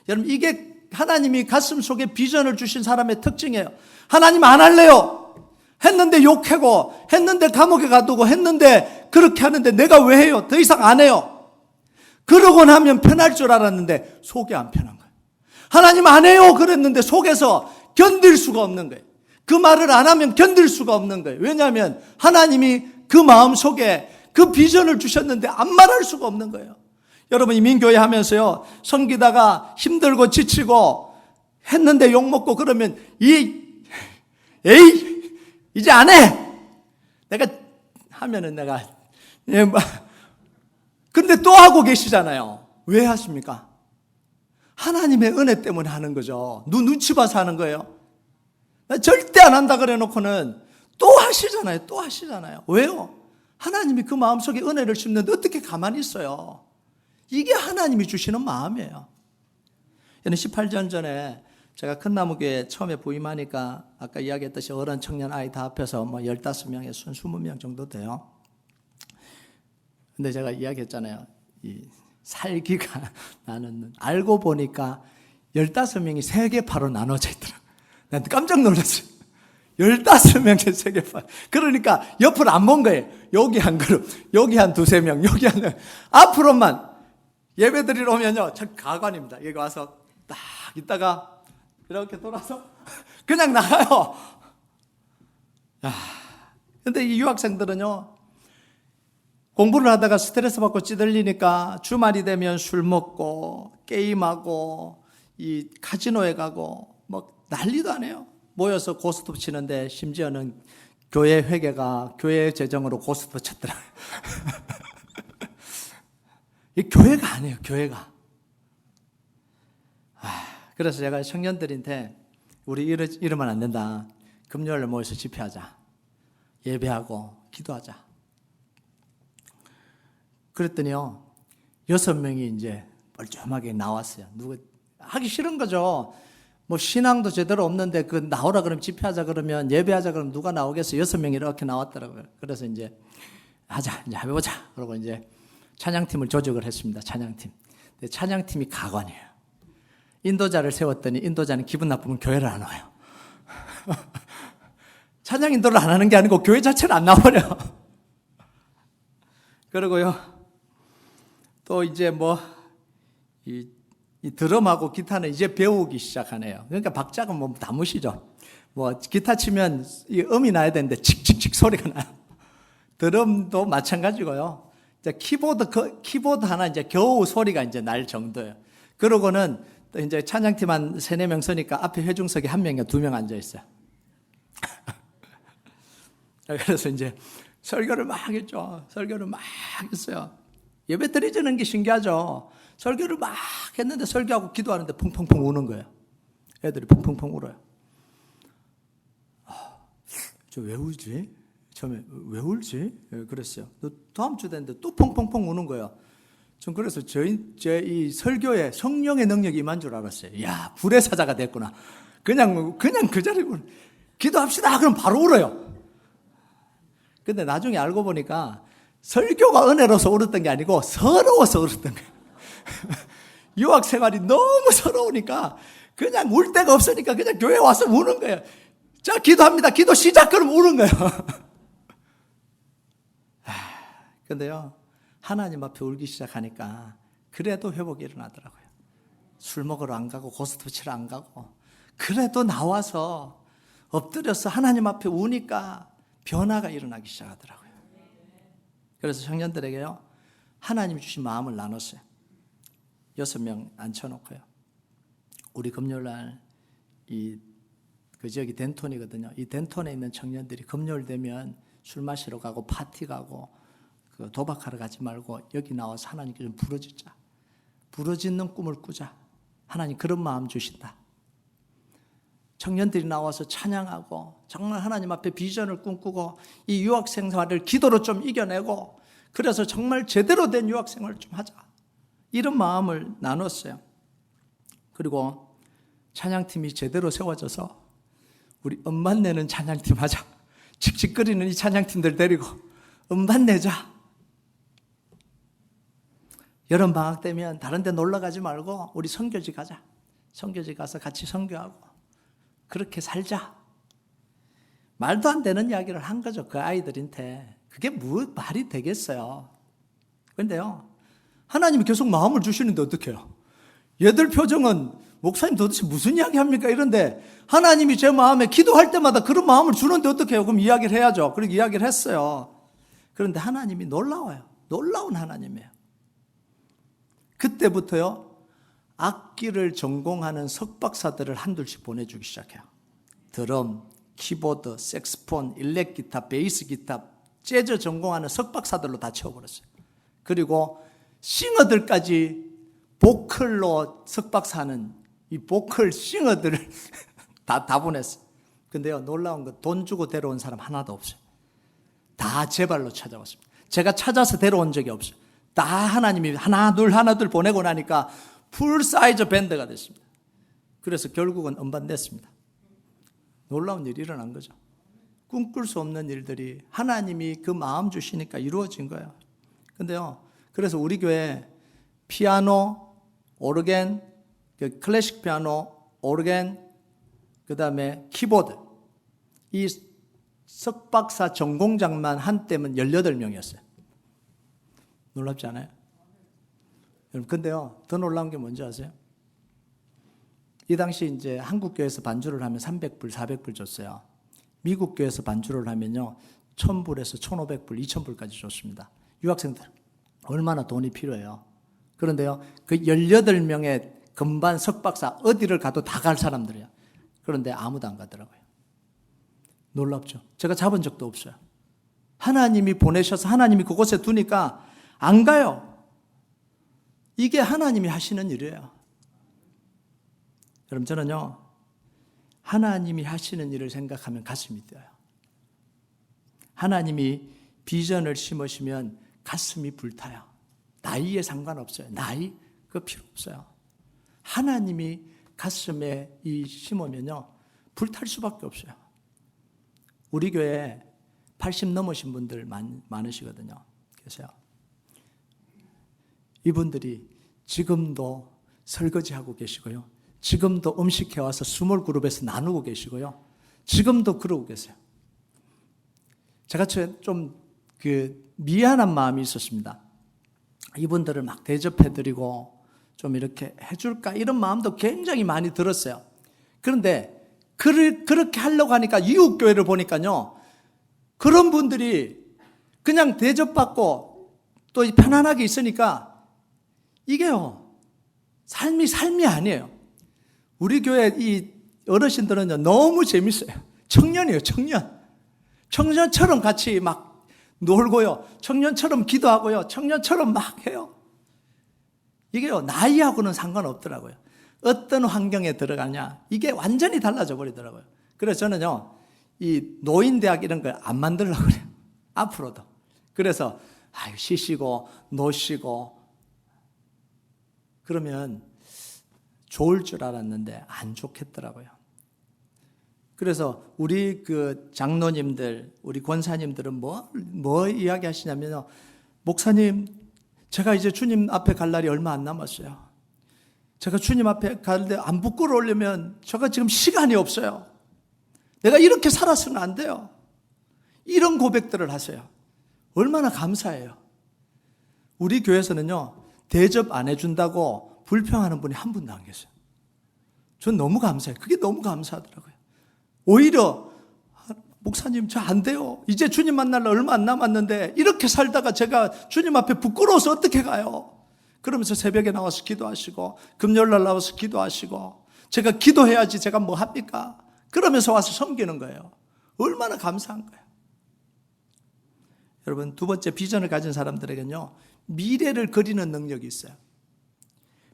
여러분, 이게 하나님이 가슴 속에 비전을 주신 사람의 특징이에요. 하나님 안 할래요. 했는데 욕하고, 했는데 감옥에 가두고, 했는데 그렇게 하는데 내가 왜 해요? 더 이상 안 해요. 그러고 나면 편할 줄 알았는데 속이 안 편한 거예요. 하나님 안 해요 그랬는데 속에서 견딜 수가 없는 거예요. 그 말을 안 하면 견딜 수가 없는 거예요. 왜냐하면 하나님이 그 마음 속에 그 비전을 주셨는데 안 말할 수가 없는 거예요. 여러분, 이민교회 하면서요, 섬기다가 힘들고 지치고 했는데 욕먹고 그러면 에이 이제 안 해. 내가 하면은 내가 근데 또 하고 계시잖아요. 왜 하십니까? 하나님의 은혜 때문에 하는 거죠. 눈치 봐서 하는 거예요. 나 절대 안 한다 그래 놓고는 또 하시잖아요. 왜요? 하나님이 그 마음속에 은혜를 심는데 어떻게 가만히 있어요? 이게 하나님이 주시는 마음이에요. 저는 18년 전에 제가 큰나무교회 처음에 부임하니까 아까 이야기했듯이 어른, 청년, 아이 다 합해서 15명에서 20명 정도 돼요. 근데 제가 이야기했잖아요. 이 살기가 나는 알고 보니까 15명이 세계파로 나눠져 있더라고요. 난 깜짝 놀랐어요. 15명이 세계파. 그러니까 옆을 안 본 거예요. 여기 한 그룹, 여기 한 두세 명, 여기 한 앞으로만 예배 드리러 오면요, 참 가관입니다. 여기 와서 딱 있다가 이렇게 돌아서 그냥 나가요. 근데 이 유학생들은요, 공부를 하다가 스트레스 받고 찌들리니까 주말이 되면 술 먹고 게임하고 이 카지노에 가고 뭐 난리도 안 해요. 모여서 고스톱 치는데 심지어는 교회 회계가 교회 재정으로 고스톱 쳤더라고요. 이 교회가 아니에요, 교회가. 그래서 제가 청년들한테 우리 이러면 안 된다. 금요일에 모여서 집회하자. 예배하고 기도하자. 그랬더니요, 6명이 이제 멀쩡하게 나왔어요. 누구 하기 싫은 거죠. 뭐 신앙도 제대로 없는데 그 나오라 그러면 집회하자 그러면 예배하자 그러면 누가 나오겠어요? 6명이 이렇게 나왔더라고요. 그래서 이제 하자, 이제 해보자. 그러고 이제 찬양팀을 조직을 했습니다. 찬양팀. 근데 찬양팀이 가관이에요. 인도자를 세웠더니 인도자는 기분 나쁘면 교회를 안 와요. 찬양 인도를 안 하는 게 아니고 교회 자체를 안 나와버려. 그리고요, 또 이제 이 드럼하고 기타는 이제 배우기 시작하네요. 그러니까 박자가 다 무시죠. 기타 치면 이 음이 나야 되는데 칙칙칙 소리가 나요. 드럼도 마찬가지고요. 이제 키보드 하나 이제 겨우 소리가 이제 날 정도예요. 그러고는 또 이제 찬양팀 한 3-4명 서니까 앞에 회중석에 1명이나 2명 앉아 있어요. 그래서 이제 설교를 막 했죠. 설교를 막 했어요. 예배 드리자는 게 신기하죠. 설교를 막 했는데 설교하고 기도하는데 펑펑펑 우는 거예요. 애들이 펑펑펑 울어요. 저 왜 울지? 처음에 왜 울지? 그랬어요. 다음 주 됐는데 또 펑펑펑 우는 거예요. 전 그래서 제 이 설교에 성령의 능력이 임한 줄 알았어요. 야, 불의 사자가 됐구나. 그냥 그 자리에 기도합시다. 그럼 바로 울어요. 근데 나중에 알고 보니까 설교가 은혜로서 울었던 게 아니고 서러워서 울었던 거예요. 유학 생활이 너무 서러우니까 그냥 울 데가 없으니까 그냥 교회 와서 우는 거예요. 자, 기도합니다. 기도 시작. 그럼 우는 거예요. 근데요, 하나님 앞에 울기 시작하니까 그래도 회복이 일어나더라고요. 술 먹으러 안 가고 고스톱 치러 안 가고 그래도 나와서 엎드려서 하나님 앞에 우니까 변화가 일어나기 시작하더라고요. 그래서 청년들에게요, 하나님이 주신 마음을 나눴어요. 6명 앉혀놓고요. 우리 금요일날 그 지역이 덴톤이거든요. 이 덴톤에 있는 청년들이 금요일 되면 술 마시러 가고 파티 가고 그 도박하러 가지 말고 여기 나와서 하나님께 좀 부르짖자. 부르짖는 꿈을 꾸자. 하나님 그런 마음 주신다. 청년들이 나와서 찬양하고 정말 하나님 앞에 비전을 꿈꾸고 이 유학생 생활을 기도로 좀 이겨내고 그래서 정말 제대로 된 유학생활을 좀 하자. 이런 마음을 나눴어요. 그리고 찬양팀이 제대로 세워져서 우리 음반 내는 찬양팀 하자. 칙칙거리는 이 찬양팀들 데리고 음반 내자. 여름방학 되면 다른 데 놀러 가지 말고 우리 선교지 가자. 선교지 가서 같이 선교하고 그렇게 살자. 말도 안 되는 이야기를 한 거죠. 그 아이들한테. 그게 말이 되겠어요. 그런데요, 하나님이 계속 마음을 주시는데 어떡해요? 얘들 표정은 목사님 도대체 무슨 이야기 합니까? 이런데 하나님이 제 마음에 기도할 때마다 그런 마음을 주는데 어떡해요? 그럼 이야기를 해야죠. 그렇게 이야기를 했어요. 그런데 하나님이 놀라워요. 놀라운 하나님이에요. 그때부터요, 악기를 전공하는 석박사들을 한둘씩 보내주기 시작해요. 드럼, 키보드, 색스폰, 일렉기타, 베이스 기타, 재즈 전공하는 석박사들로 다 채워버렸어요. 그리고 싱어들까지 보컬로 석박사하는 이 보컬 싱어들을 다 보냈어요. 근데요, 놀라운 건 돈 주고 데려온 사람 하나도 없어요. 다 제 발로 찾아왔습니다. 제가 찾아서 데려온 적이 없어요. 다 하나님이 하나 둘 보내고 나니까 풀 사이즈 밴드가 됐습니다. 그래서 결국은 음반 냈습니다. 놀라운 일이 일어난 거죠. 꿈꿀 수 없는 일들이 하나님이 그 마음 주시니까 이루어진 거예요. 근데요, 그래서 우리 교회 피아노, 오르겐, 클래식 피아노, 오르겐, 그 다음에 키보드, 이 석박사 전공자만 한때면 18명이었어요. 놀랍지 않아요? 여러분, 근데요, 더 놀라운 게 뭔지 아세요? 이 당시 이제 한국 교회에서 반주를 하면 300불, 400불 줬어요. 미국 교회에서 반주를 하면요, 1000불에서 1500불, 2000불까지 줬습니다. 유학생들 얼마나 돈이 필요해요. 그런데요, 그 18명의 건반 석박사 어디를 가도 다 갈 사람들이에요. 그런데 아무도 안 가더라고요. 놀랍죠? 제가 잡은 적도 없어요. 하나님이 보내셔서 하나님이 그곳에 두니까 안 가요. 이게 하나님이 하시는 일이에요. 여러분, 저는요, 하나님이 하시는 일을 생각하면 가슴이 뛰어요. 하나님이 비전을 심으시면 가슴이 불타요. 나이에 상관없어요. 나이? 그거 필요 없어요. 하나님이 가슴에 심으면요, 불탈 수밖에 없어요. 우리 교회에 80 넘으신 분들 많으시거든요. 계세요. 이분들이 지금도 설거지하고 계시고요. 지금도 음식 해와서 스몰 그룹에서 나누고 계시고요. 지금도 그러고 계세요. 제가 좀 미안한 마음이 있었습니다. 이분들을 막 대접해드리고 좀 이렇게 해줄까 이런 마음도 굉장히 많이 들었어요. 그런데 그렇게 하려고 하니까 이웃교회를 보니까요, 그런 분들이 그냥 대접받고 또 편안하게 있으니까 이게요, 삶이 아니에요. 우리 교회 이 어르신들은요, 너무 재밌어요. 청년이에요, 청년. 청년처럼 같이 막 놀고요. 청년처럼 기도하고요. 청년처럼 막 해요. 이게요, 나이하고는 상관없더라고요. 어떤 환경에 들어가냐, 이게 완전히 달라져 버리더라고요. 그래서 저는요, 이 노인대학 이런 걸 안 만들려고 그래요. 앞으로도. 그래서 쉬시고 노시고 그러면 좋을 줄 알았는데 안 좋겠더라고요. 그래서 우리 그 장로님들, 우리 권사님들은 뭐 이야기 하시냐면요, 목사님, 제가 이제 주님 앞에 갈 날이 얼마 안 남았어요. 제가 주님 앞에 가는데 안 부끄러우려면 제가 지금 시간이 없어요. 내가 이렇게 살아서는 안 돼요. 이런 고백들을 하세요. 얼마나 감사해요. 우리 교회에서는요, 대접 안 해준다고 불평하는 분이 한 분도 안 계세요. 전 너무 감사해요. 그게 너무 감사하더라고요. 오히려 목사님, 저 안 돼요. 이제 주님 만날 날 얼마 안 남았는데 이렇게 살다가 제가 주님 앞에 부끄러워서 어떻게 가요? 그러면서 새벽에 나와서 기도하시고 금요일 날 나와서 기도하시고, 제가 기도해야지 제가 뭐 합니까? 그러면서 와서 섬기는 거예요. 얼마나 감사한 거예요. 여러분, 두 번째, 비전을 가진 사람들에게는요, 미래를 그리는 능력이 있어요.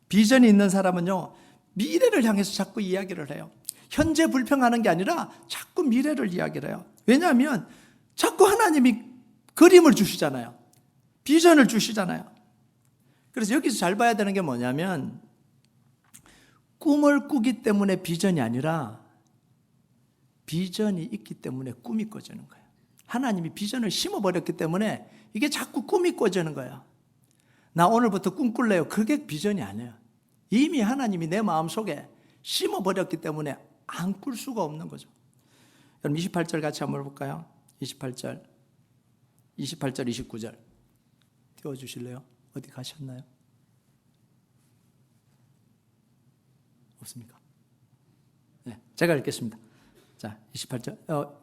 비전이 있는 사람은요, 미래를 향해서 자꾸 이야기를 해요. 현재 불평하는 게 아니라 자꾸 미래를 이야기를 해요. 왜냐하면 자꾸 하나님이 그림을 주시잖아요. 비전을 주시잖아요. 그래서 여기서 잘 봐야 되는 게 뭐냐면, 꿈을 꾸기 때문에 비전이 아니라 비전이 있기 때문에 꿈이 꿔지는 거예요. 하나님이 비전을 심어버렸기 때문에 이게 자꾸 꿈이 꿔지는 거예요. 나 오늘부터 꿈 꿀래요. 그게 비전이 아니에요. 이미 하나님이 내 마음속에 심어버렸기 때문에 안 꿀 수가 없는 거죠. 그럼 28절 같이 한번 볼까요? 28절, 29절 띄워주실래요? 어디 가셨나요? 없습니까? 네, 제가 읽겠습니다. 자, 28절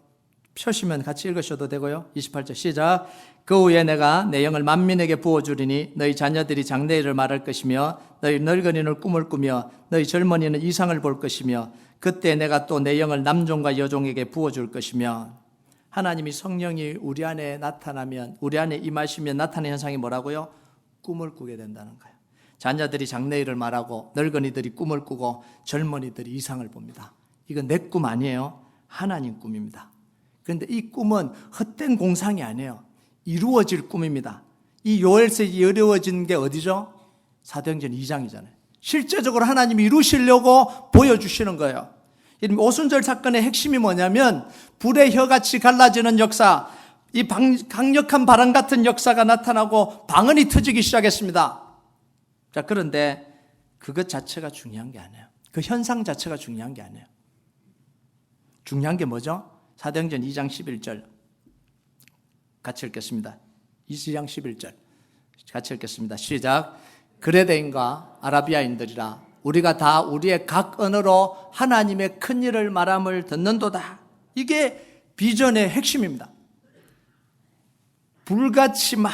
펴시면 같이 읽으셔도 되고요. 28절 시작. 그 후에 내가 내 영을 만민에게 부어주리니 너희 자녀들이 장래일을 말할 것이며 너희 늙은이는 꿈을 꾸며 너희 젊은이는 이상을 볼 것이며 그때 내가 또 내 영을 남종과 여종에게 부어줄 것이며. 하나님이 성령이 우리 안에 나타나면, 우리 안에 임하시면 나타나는 현상이 뭐라고요? 꿈을 꾸게 된다는 거예요. 자녀들이 장래일을 말하고 늙은이들이 꿈을 꾸고 젊은이들이 이상을 봅니다. 이건 내 꿈 아니에요. 하나님 꿈입니다. 그런데 이 꿈은 헛된 공상이 아니에요. 이루어질 꿈입니다. 이 요엘서에 이루어진 게 어디죠? 사도행전 2장이잖아요. 실제적으로 하나님이 이루시려고 보여주시는 거예요. 오순절 사건의 핵심이 뭐냐면 불의 혀같이 갈라지는 역사, 이 강력한 바람 같은 역사가 나타나고 방언이 터지기 시작했습니다. 자, 그런데 그것 자체가 중요한 게 아니에요. 그 현상 자체가 중요한 게 아니에요. 중요한 게 뭐죠? 사도행전 2장 11절 같이 읽겠습니다. 2장 11절 같이 읽겠습니다. 시작. 그레데인과 아라비아인들이라 우리가 다 우리의 각 언어로 하나님의 큰 일을 말함을 듣는도다. 이게 비전의 핵심입니다. 불같이 막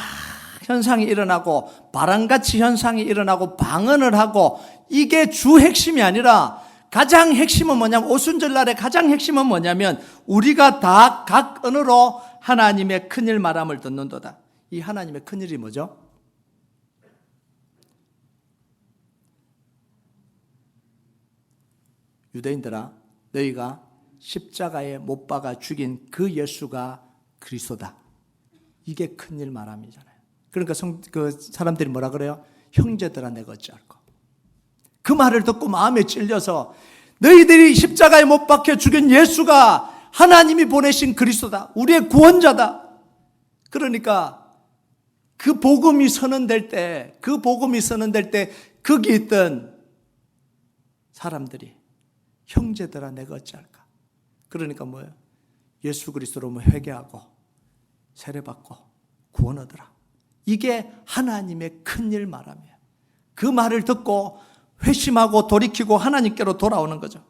현상이 일어나고 바람같이 현상이 일어나고 방언을 하고, 이게 주 핵심이 아니라 가장 핵심은 뭐냐면, 오순절날의 가장 핵심은 뭐냐면 우리가 다 각 언어로 하나님의 큰일 말함을 듣는도다. 이 하나님의 큰일이 뭐죠? 유대인들아, 너희가 십자가에 못 박아 죽인 그 예수가 그리스도다. 이게 큰일 말함이잖아요. 그러니까 그 사람들이 뭐라 그래요? 형제들아 내가 어찌할꼬. 그 말을 듣고 마음에 찔려서 너희들이 십자가에 못 박혀 죽인 예수가 하나님이 보내신 그리스도다. 우리의 구원자다. 그러니까 그 복음이 선언될 때, 거기 있던 사람들이 형제들아 내가 어찌할까. 그러니까 뭐예요? 예수 그리스도로 회개하고 세례받고 구원 얻으라. 이게 하나님의 큰일 말함이에요. 그 말을 듣고 회심하고 돌이키고 하나님께로 돌아오는 거죠.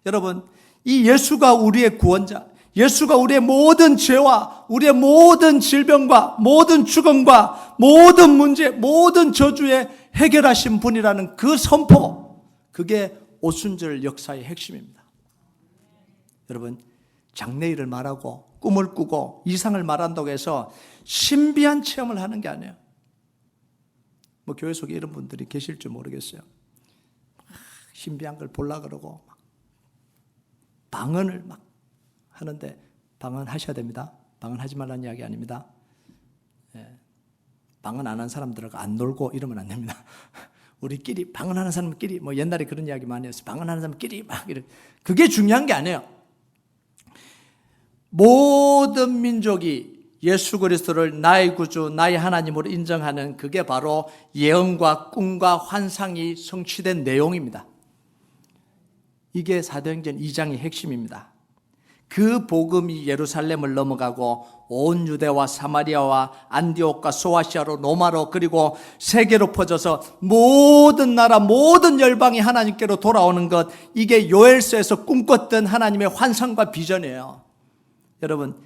여러분, 이 예수가 우리의 구원자, 예수가 우리의 모든 죄와 우리의 모든 질병과 모든 죽음과 모든 문제, 모든 저주에 해결하신 분이라는 그 선포, 그게 오순절 역사의 핵심입니다. 여러분, 장래일을 말하고 꿈을 꾸고 이상을 말한다고 해서 신비한 체험을 하는 게 아니에요. 뭐 교회 속에 이런 분들이 계실 줄 모르겠어요. 신비한 걸 보려고 그러고 방언을 막 하는데, 방언하셔야 됩니다. 방언하지 말라는 이야기 아닙니다. 방언 안 한 사람들하고 안 놀고 이러면 안 됩니다. 우리끼리, 방언하는 사람끼리, 뭐 옛날에 그런 이야기 많이 했어요. 방언하는 사람끼리 막 이렇게. 그게 중요한 게 아니에요. 모든 민족이 예수 그리스도를 나의 구주, 나의 하나님으로 인정하는, 그게 바로 예언과 꿈과 환상이 성취된 내용입니다. 이게 사도행전 2장의 핵심입니다. 그 복음이 예루살렘을 넘어가고 온 유대와 사마리아와 안디옥과 소아시아로, 로마로, 그리고 세계로 퍼져서 모든 나라, 모든 열방이 하나님께로 돌아오는 것, 이게 요엘서에서 꿈꿨던 하나님의 환상과 비전이에요. 여러분,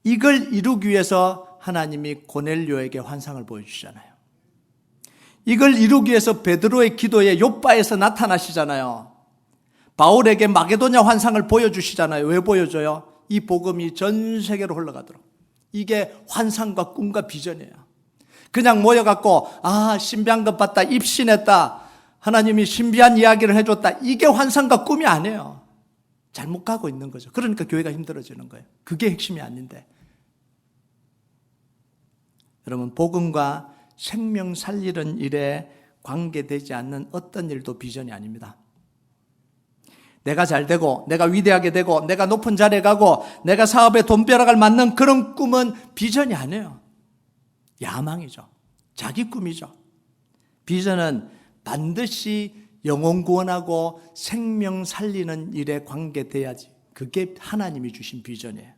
이걸 이루기 위해서 하나님이 고넬료에게 환상을 보여주시잖아요. 이걸 이루기 위해서 베드로의 기도에 욥바에서 나타나시잖아요. 바울에게 마게도냐 환상을 보여주시잖아요. 왜 보여줘요? 이 복음이 전 세계로 흘러가도록. 이게 환상과 꿈과 비전이에요. 그냥 모여갖고 신비한 것 봤다, 입신했다, 하나님이 신비한 이야기를 해줬다, 이게 환상과 꿈이 아니에요. 잘못 가고 있는 거죠. 그러니까 교회가 힘들어지는 거예요. 그게 핵심이 아닌데. 여러분, 복음과 생명 살리는 일에 관계되지 않는 어떤 일도 비전이 아닙니다. 내가 잘 되고 내가 위대하게 되고 내가 높은 자리에 가고 내가 사업에 돈벼락을 맞는 그런 꿈은 비전이 아니에요. 야망이죠. 자기 꿈이죠. 비전은 반드시 영혼 구원하고 생명 살리는 일에 관계돼야지. 그게 하나님이 주신 비전이에요.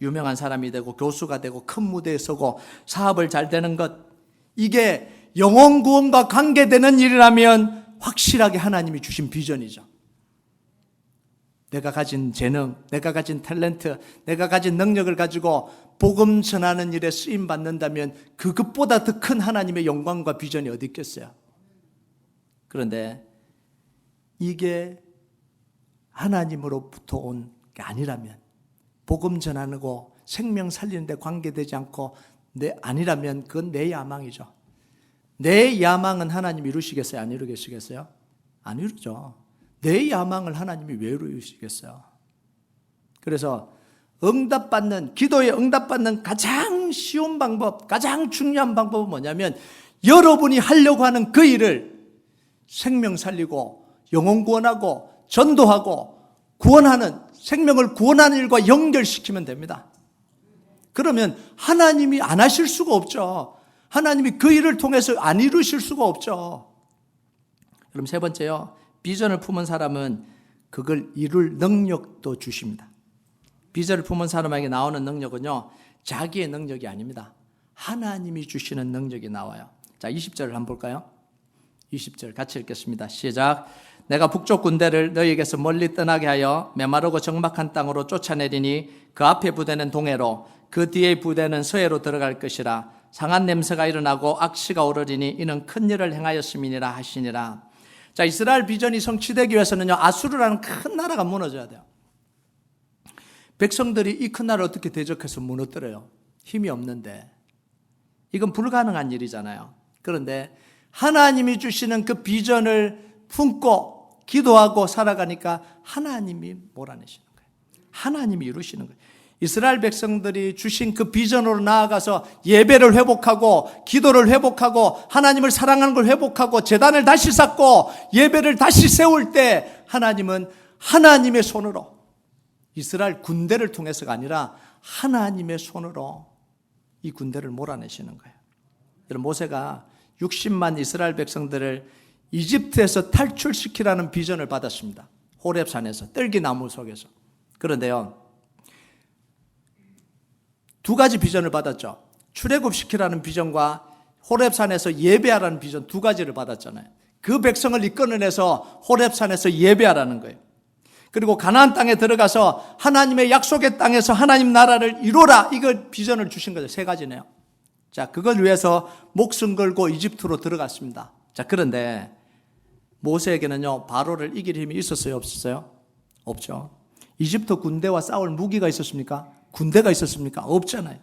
유명한 사람이 되고 교수가 되고 큰 무대에 서고 사업을 잘 되는 것, 이게 영혼 구원과 관계되는 일이라면 확실하게 하나님이 주신 비전이죠. 내가 가진 재능, 내가 가진 탤런트, 내가 가진 능력을 가지고 복음 전하는 일에 쓰임 받는다면 그것보다 더 큰 하나님의 영광과 비전이 어디 있겠어요? 그런데 이게 하나님으로부터 온 게 아니라면, 복음 전하고 생명 살리는 데 관계되지 않고 아니라면 그건 내 야망이죠. 내 야망은 하나님이 이루시겠어요? 안 이루시겠어요? 안 이루죠. 내 야망을 하나님이 왜 이루시겠어요? 그래서 기도에 응답받는 가장 쉬운 방법, 가장 중요한 방법은 뭐냐면 여러분이 하려고 하는 그 일을 생명 살리고 영혼 구원하고 전도하고 구원하는, 생명을 구원하는 일과 연결시키면 됩니다. 그러면 하나님이 안 하실 수가 없죠. 하나님이 그 일을 통해서 안 이루실 수가 없죠. 그럼 세 번째요. 비전을 품은 사람은 그걸 이룰 능력도 주십니다. 비전을 품은 사람에게 나오는 능력은요, 자기의 능력이 아닙니다. 하나님이 주시는 능력이 나와요. 자, 20절을 한번 볼까요? 20절 같이 읽겠습니다. 시작. 내가 북쪽 군대를 너희에게서 멀리 떠나게 하여 메마르고 적막한 땅으로 쫓아내리니 그 앞에 부대는 동해로 그 뒤에 부대는 서해로 들어갈 것이라. 상한 냄새가 일어나고 악시가 오르리니 이는 큰 일을 행하였음이니라 하시니라. 자, 이스라엘 비전이 성취되기 위해서는요, 아수르라는 큰 나라가 무너져야 돼요. 백성들이 이 큰 나라를 어떻게 대적해서 무너뜨려요? 힘이 없는데. 이건 불가능한 일이잖아요. 그런데 하나님이 주시는 그 비전을 품고 기도하고 살아가니까 하나님이 몰아내시는 거예요. 하나님이 이루시는 거예요. 이스라엘 백성들이 주신 그 비전으로 나아가서 예배를 회복하고 기도를 회복하고 하나님을 사랑하는 걸 회복하고 제단을 다시 쌓고 예배를 다시 세울 때 하나님은 하나님의 손으로, 이스라엘 군대를 통해서가 아니라 하나님의 손으로 이 군대를 몰아내시는 거예요. 여러분, 모세가 60만 이스라엘 백성들을 이집트에서 탈출시키라는 비전을 받았습니다. 호렙산에서, 떨기나무 속에서. 그런데요, 두 가지 비전을 받았죠. 출애굽시키라는 비전과 호렙산에서 예배하라는 비전, 두 가지를 받았잖아요. 그 백성을 이끌어내서 호렙산에서 예배하라는 거예요. 그리고 가나안 땅에 들어가서 하나님의 약속의 땅에서 하나님 나라를 이루라, 이걸 비전을 주신 거죠. 세 가지네요. 자, 그걸 위해서 목숨 걸고 이집트로 들어갔습니다. 자, 그런데 모세에게는요, 바로를 이길 힘이 있었어요, 없었어요? 없죠. 이집트 군대와 싸울 무기가 있었습니까? 군대가 있었습니까? 없잖아요.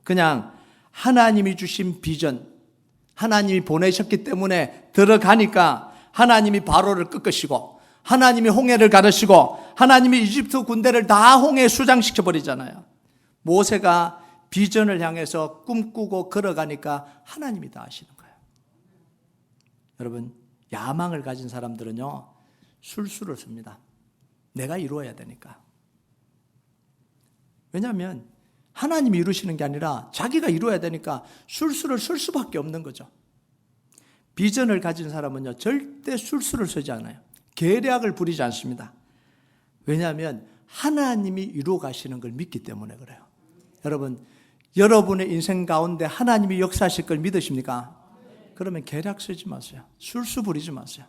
그냥 하나님이 주신 비전, 하나님이 보내셨기 때문에 들어가니까 하나님이 바로를 꺾으시고 하나님이 홍해를 가르시고 하나님이 이집트 군대를 다 홍해에 수장시켜 버리잖아요. 모세가 비전을 향해서 꿈꾸고 걸어가니까 하나님이 다 하시는 거예요. 여러분, 야망을 가진 사람들은요, 술수를 씁니다. 내가 이루어야 되니까. 왜냐하면 하나님이 이루시는 게 아니라 자기가 이루어야 되니까 술수를 쓸 수밖에 없는 거죠. 비전을 가진 사람은요, 절대 술수를 쓰지 않아요. 계략을 부리지 않습니다. 왜냐하면 하나님이 이루어 가시는 걸 믿기 때문에 그래요. 여러분, 여러분의 인생 가운데 하나님이 역사하실 걸 믿으십니까? 그러면 계략 쓰지 마세요. 술수 부리지 마세요.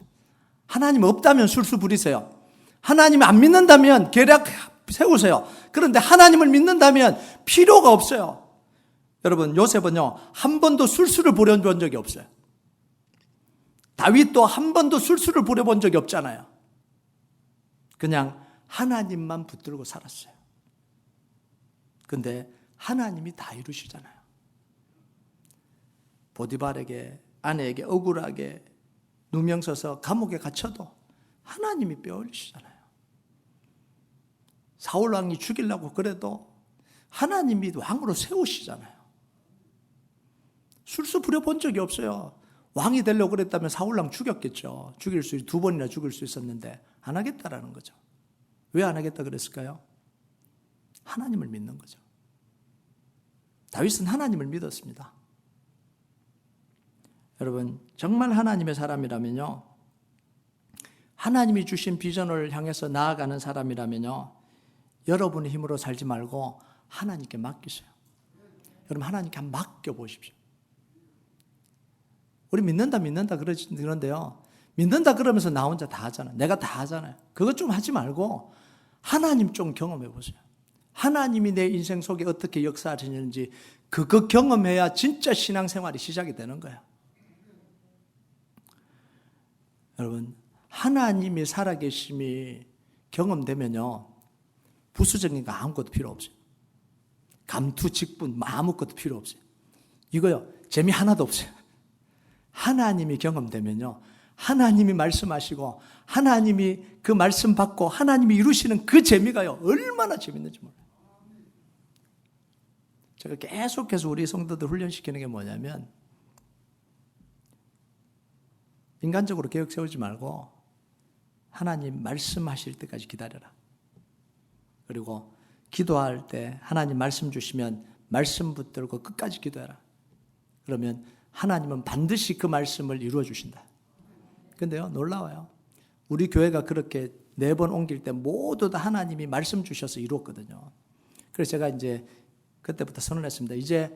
하나님 없다면 술수 부리세요. 하나님 안 믿는다면 계략 세우세요. 그런데 하나님을 믿는다면 필요가 없어요. 여러분, 요셉은요, 한 번도 술수를 부려본 적이 없어요. 다윗도 한 번도 술수를 부려본 적이 없잖아요. 그냥 하나님만 붙들고 살았어요. 근데 하나님이 다 이루시잖아요. 보디발에게, 아내에게 억울하게 누명 써서 감옥에 갇혀도 하나님이 빼올리시잖아요. 사울 왕이 죽이려고 그래도 하나님이 왕으로 세우시잖아요. 술수 부려본 적이 없어요. 왕이 되려고 그랬다면 사울왕 죽였겠죠. 두 번이나 죽일 수 있었는데 안 하겠다라는 거죠. 왜 안 하겠다 그랬을까요? 하나님을 믿는 거죠. 다윗은 하나님을 믿었습니다. 여러분, 정말 하나님의 사람이라면요, 하나님이 주신 비전을 향해서 나아가는 사람이라면요, 여러분의 힘으로 살지 말고 하나님께 맡기세요. 여러분, 하나님께 한번 맡겨보십시오. 우리 믿는다 그러는데요, 믿는다 그러면서 나 혼자 다 하잖아요. 내가 다 하잖아요. 그것 좀 하지 말고 하나님 좀 경험해 보세요. 하나님이 내 인생 속에 어떻게 역사하시는지 그거 경험해야 진짜 신앙생활이 시작이 되는 거예요. 여러분, 하나님이 살아계심이 경험되면요, 부수적인 거 아무것도 필요 없어요. 감투, 직분 아무것도 필요 없어요. 이거요, 재미 하나도 없어요. 하나님이 경험되면요, 하나님이 말씀하시고 하나님이 그 말씀 받고 하나님이 이루시는 그 재미가요, 얼마나 재밌는지 몰라요. 제가 계속해서 우리 성도들 훈련시키는 게 뭐냐면, 인간적으로 계획 세우지 말고 하나님 말씀하실 때까지 기다려라. 그리고 기도할 때 하나님 말씀 주시면 말씀 붙들고 끝까지 기도해라. 그러면 하나님은 반드시 그 말씀을 이루어 주신다. 근데요, 놀라워요. 우리 교회가 그렇게 4번 옮길 때 모두 다 하나님이 말씀 주셔서 이루었거든요. 그래서 제가 이제 그때부터 선언했습니다. 이제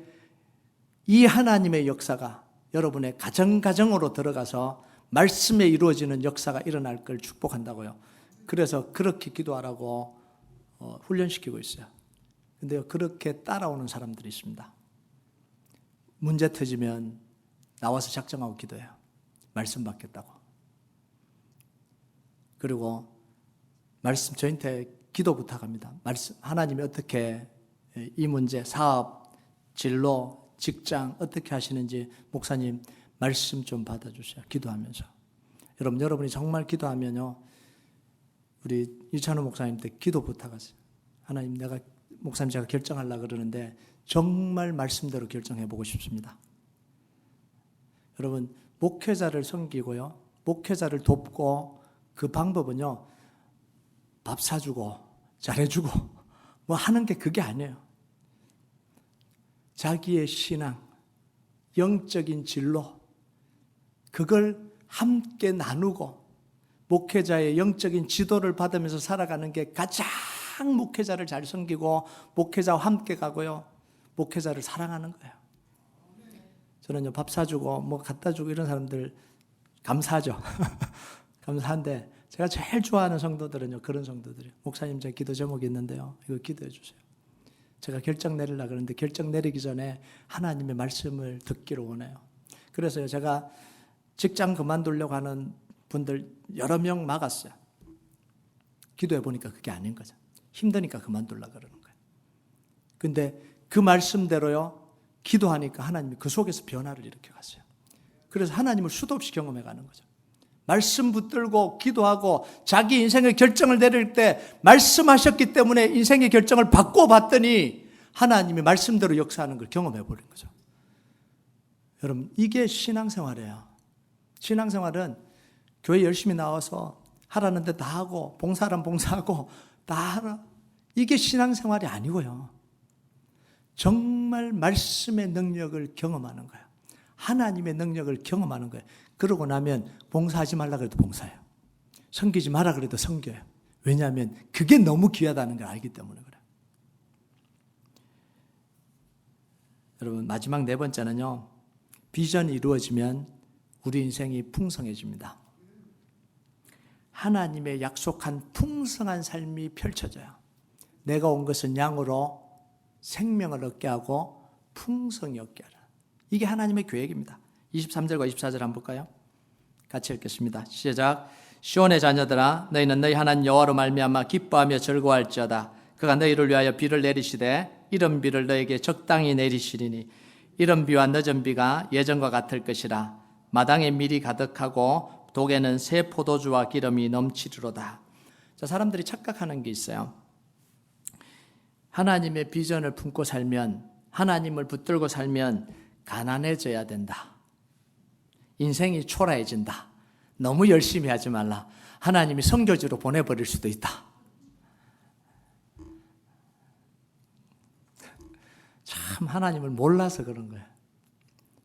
이 하나님의 역사가 여러분의 가정으로 들어가서 말씀에 이루어지는 역사가 일어날 걸 축복한다고요. 그래서 그렇게 기도하라고 훈련시키고 있어요. 근데요, 그렇게 따라오는 사람들이 있습니다. 문제 터지면 나와서 작정하고 기도해요. 말씀 받겠다고. 그리고 저한테 기도 부탁합니다. 하나님이 어떻게 이 문제, 사업, 진로, 직장 어떻게 하시는지 목사님 말씀 좀 받아주세요. 기도하면서. 여러분이 정말 기도하면요, 우리 이찬호 목사님한테 기도 부탁하세요. 하나님, 목사님 제가 결정하려고 그러는데 정말 말씀대로 결정해보고 싶습니다. 여러분, 목회자를 섬기고요, 목회자를 돕고 그 방법은요, 밥 사주고 잘해주고 뭐 하는 게 그게 아니에요. 자기의 신앙, 영적인 진로, 그걸 함께 나누고 목회자의 영적인 지도를 받으면서 살아가는 게 가장 목회자를 잘 섬기고 목회자와 함께 가고요, 목회자를 사랑하는 거예요. 저는요, 밥 사주고 뭐 갖다 주고 이런 사람들 감사하죠. 감사한데 제가 제일 좋아하는 성도들은요, 그런 성도들이에요. 목사님, 제 기도 제목이 있는데요, 이거 기도해 주세요. 제가 결정 내리려고 그러는데 결정 내리기 전에 하나님의 말씀을 듣기를 원해요. 그래서요, 제가 직장 그만두려고 하는 분들 여러 명 막았어요. 기도해 보니까 그게 아닌 거죠. 힘드니까 그만두려고 그러는 거예요. 근데 그 말씀대로요, 기도하니까 하나님이 그 속에서 변화를 일으켜 갔어요. 그래서 하나님을 수도 없이 경험해 가는 거죠. 말씀 붙들고 기도하고 자기 인생의 결정을 내릴 때 말씀하셨기 때문에 인생의 결정을 바꿔봤더니 하나님이 말씀대로 역사하는 걸 경험해 버린 거죠. 여러분, 이게 신앙생활이에요. 신앙생활은 교회 열심히 나와서 하라는 데 다 하고 봉사하라면 봉사하고 다 하라, 이게 신앙생활이 아니고요, 정말 말씀의 능력을 경험하는 거예요. 하나님의 능력을 경험하는 거예요. 그러고 나면 봉사하지 말라 그래도 봉사해요. 섬기지 마라 그래도 섬겨요. 왜냐하면 그게 너무 귀하다는 걸 알기 때문에 그래요. 여러분, 마지막 4번째는요, 비전이 이루어지면 우리 인생이 풍성해집니다. 하나님의 약속한 풍성한 삶이 펼쳐져요. 내가 온 것은 양으로 생명을 얻게 하고 풍성히 얻게 하라. 이게 하나님의 계획입니다. 23절과 24절 한번 볼까요? 같이 읽겠습니다. 시작. 시온의 자녀들아, 너희는 너희 하나님 여호와로 말미암아 기뻐하며 즐거워할지어다. 그가 너희를 위하여 비를 내리시되 이른 비를 너에게 적당히 내리시리니 이른 비와 늦은 비가 예전과 같을 것이라. 마당에 밀이 가득하고 독에는 새 포도주와 기름이 넘치리로다. 자, 사람들이 착각하는 게 있어요. 하나님의 비전을 품고 살면, 하나님을 붙들고 살면 가난해져야 된다. 인생이 초라해진다. 너무 열심히 하지 말라. 하나님이 선교지로 보내버릴 수도 있다. 참 하나님을 몰라서 그런 거예요.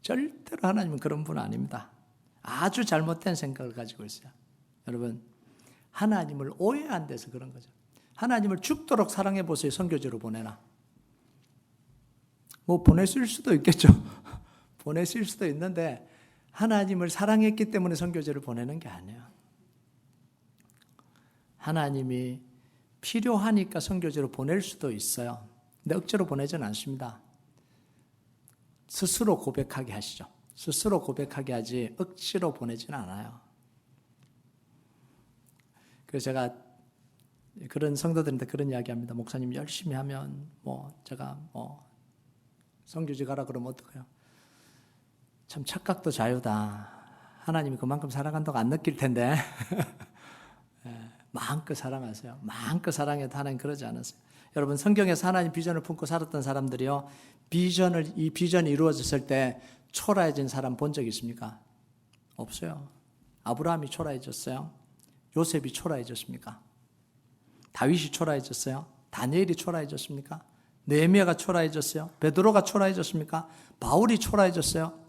절대로 하나님은 그런 분 아닙니다. 아주 잘못된 생각을 가지고 있어요. 여러분, 하나님을 오해 안 돼서 그런 거죠. 하나님을 죽도록 사랑해 보세요. 선교지로 보내나. 뭐 보냈을 수도 있겠죠. 보냈을 수도 있는데 하나님을 사랑했기 때문에 선교지를 보내는 게 아니에요. 하나님이 필요하니까 선교지로 보낼 수도 있어요. 근데 억지로 보내지는 않습니다. 스스로 고백하게 하시죠. 스스로 고백하게 하지 억지로 보내지는 않아요. 그래서 제가 그런 성도들한테 그런 이야기합니다. 목사님 열심히 하면 제가 선교지 가라 그러면 어떡해요? 참 착각도 자유다. 하나님이 그만큼 사랑한다고 안 느낄 텐데 마음껏 사랑하세요. 마음껏 사랑해도 하나님 그러지 않으세요. 여러분, 성경에서 하나님 비전을 품고 살았던 사람들이요, 이 비전이 이루어졌을 때 초라해진 사람 본 적 있습니까? 없어요. 아브라함이 초라해졌어요? 요셉이 초라해졌습니까? 다윗이 초라해졌어요? 다니엘이 초라해졌습니까? 느헤미야가 초라해졌어요? 베드로가 초라해졌습니까? 바울이 초라해졌어요?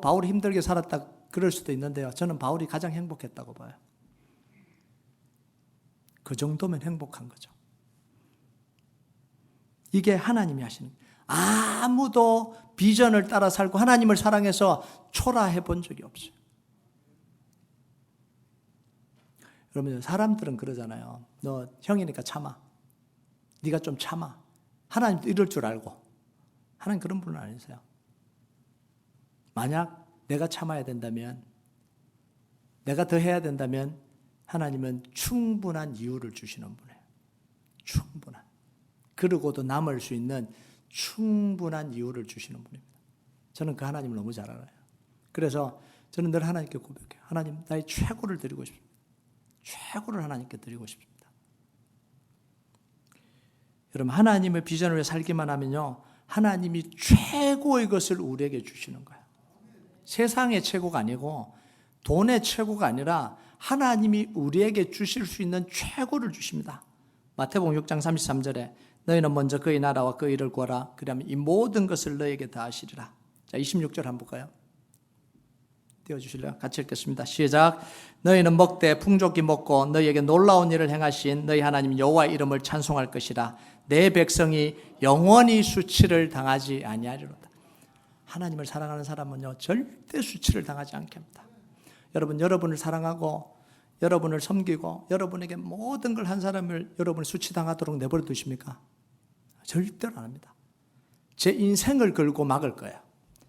바울이 힘들게 살았다 그럴 수도 있는데요, 저는 바울이 가장 행복했다고 봐요. 그 정도면 행복한 거죠. 이게 하나님이 하시는 거예요. 아무도 비전을 따라 살고 하나님을 사랑해서 초라해 본 적이 없어요. 여러분, 사람들은 그러잖아요. 너 형이니까 참아. 네가 좀 참아. 하나님도 이럴 줄 알고. 하나님 그런 분은 아니세요. 만약 내가 참아야 된다면, 내가 더 해야 된다면 하나님은 충분한 이유를 주시는 분이에요. 충분한. 그러고도 남을 수 있는 충분한 이유를 주시는 분입니다. 저는 그 하나님을 너무 잘 알아요. 그래서 저는 늘 하나님께 고백해요. 하나님, 나의 최고를 드리고 싶습니다. 최고를 하나님께 드리고 싶습니다. 여러분, 하나님의 비전을 위해 살기만 하면요, 하나님이 최고의 것을 우리에게 주시는 거예요. 세상의 최고가 아니고 돈의 최고가 아니라 하나님이 우리에게 주실 수 있는 최고를 주십니다. 마태복음 6장 33절에 너희는 먼저 그의 나라와 그의 일을 구하라. 그러면 이 모든 것을 너희에게 다 하시리라. 자, 26절 한번 볼까요? 띄워주실래요? 같이 읽겠습니다. 시작. 너희는 먹되 풍족히 먹고 너희에게 놀라운 일을 행하신 너희 하나님 여호와의 이름을 찬송할 것이라. 내 백성이 영원히 수치를 당하지 아니하리로다. 하나님을 사랑하는 사람은요, 절대 수치를 당하지 않게 합니다. 여러분, 여러분을 사랑하고 여러분을 섬기고 여러분에게 모든 걸 한 사람을 여러분이 수치당하도록 내버려 두십니까? 절대로 안 합니다. 제 인생을 걸고 막을 거예요.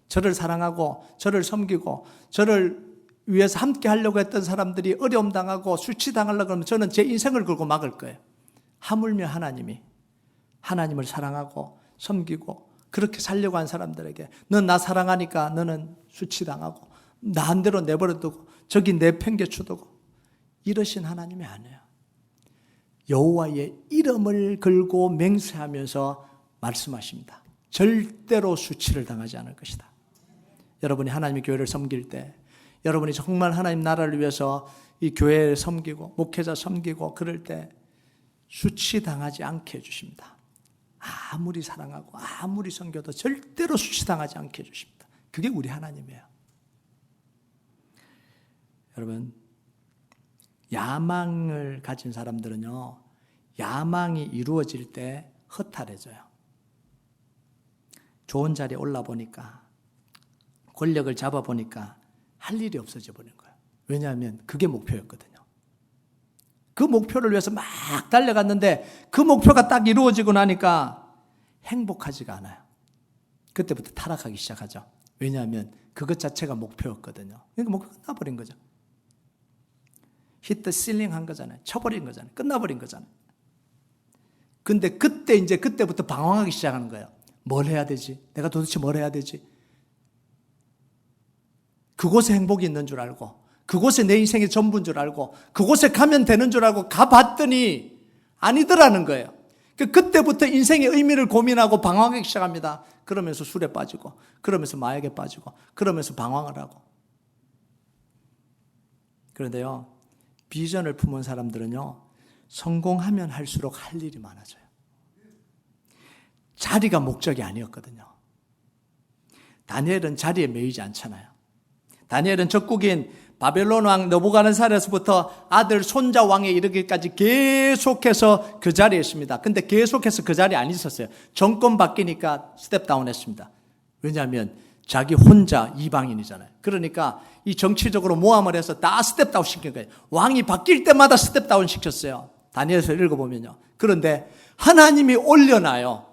저를 사랑하고 저를 섬기고 저를 위해서 함께 하려고 했던 사람들이 어려움 당하고 수치당하려고 하면 저는 제 인생을 걸고 막을 거예요. 하물며 하나님을 사랑하고 섬기고 그렇게 살려고 한 사람들에게 넌 나 사랑하니까 너는 수치당하고 나한대로 내버려두고 저기 내팽개쳐두고 이러신 하나님이 아니에요. 여호와의 이름을 걸고 맹세하면서 말씀하십니다. 절대로 수치를 당하지 않을 것이다. 여러분이 하나님의 교회를 섬길 때, 여러분이 정말 하나님 나라를 위해서 이 교회를 섬기고 목회자 섬기고 그럴 때 수치당하지 않게 해주십니다. 아무리 사랑하고 아무리 섬겨도 절대로 수치당하지 않게 해주십니다. 그게 우리 하나님이에요. 여러분, 야망을 가진 사람들은요, 야망이 이루어질 때 허탈해져요. 좋은 자리에 올라보니까, 권력을 잡아보니까 할 일이 없어져 버린 거예요. 왜냐하면 그게 목표였거든요. 그 목표를 위해서 막 달려갔는데 그 목표가 딱 이루어지고 나니까 행복하지가 않아요. 그때부터 타락하기 시작하죠. 왜냐하면 그것 자체가 목표였거든요. 그러니까 목표가 끝나버린 거죠. 히트 실링 한 거잖아요. 쳐버린 거잖아요. 끝나버린 거잖아요. 근데 그때부터 방황하기 시작하는 거예요. 뭘 해야 되지? 내가 도대체 뭘 해야 되지? 그곳에 행복이 있는 줄 알고, 그곳에 내 인생의 전부인 줄 알고, 그곳에 가면 되는 줄 알고 가봤더니 아니더라는 거예요. 그때부터 인생의 의미를 고민하고 방황하기 시작합니다. 그러면서 술에 빠지고, 그러면서 마약에 빠지고, 그러면서 방황을 하고. 그런데요, 비전을 품은 사람들은요, 성공하면 할수록 할 일이 많아져요. 자리가 목적이 아니었거든요. 다니엘은 자리에 매이지 않잖아요. 다니엘은 적국인 바벨론 왕 느부갓네살에서부터 아들 손자 왕에 이르기까지 계속해서 그 자리에 있습니다. 근데 계속해서 그 자리에 안 있었어요. 정권 바뀌니까 스텝다운 했습니다. 왜냐하면 자기 혼자 이방인이잖아요. 그러니까 이 정치적으로 모함을 해서 다 스텝다운 시킨 거예요. 왕이 바뀔 때마다 스텝다운 시켰어요. 다니엘서 읽어보면요. 그런데 하나님이 올려놔요.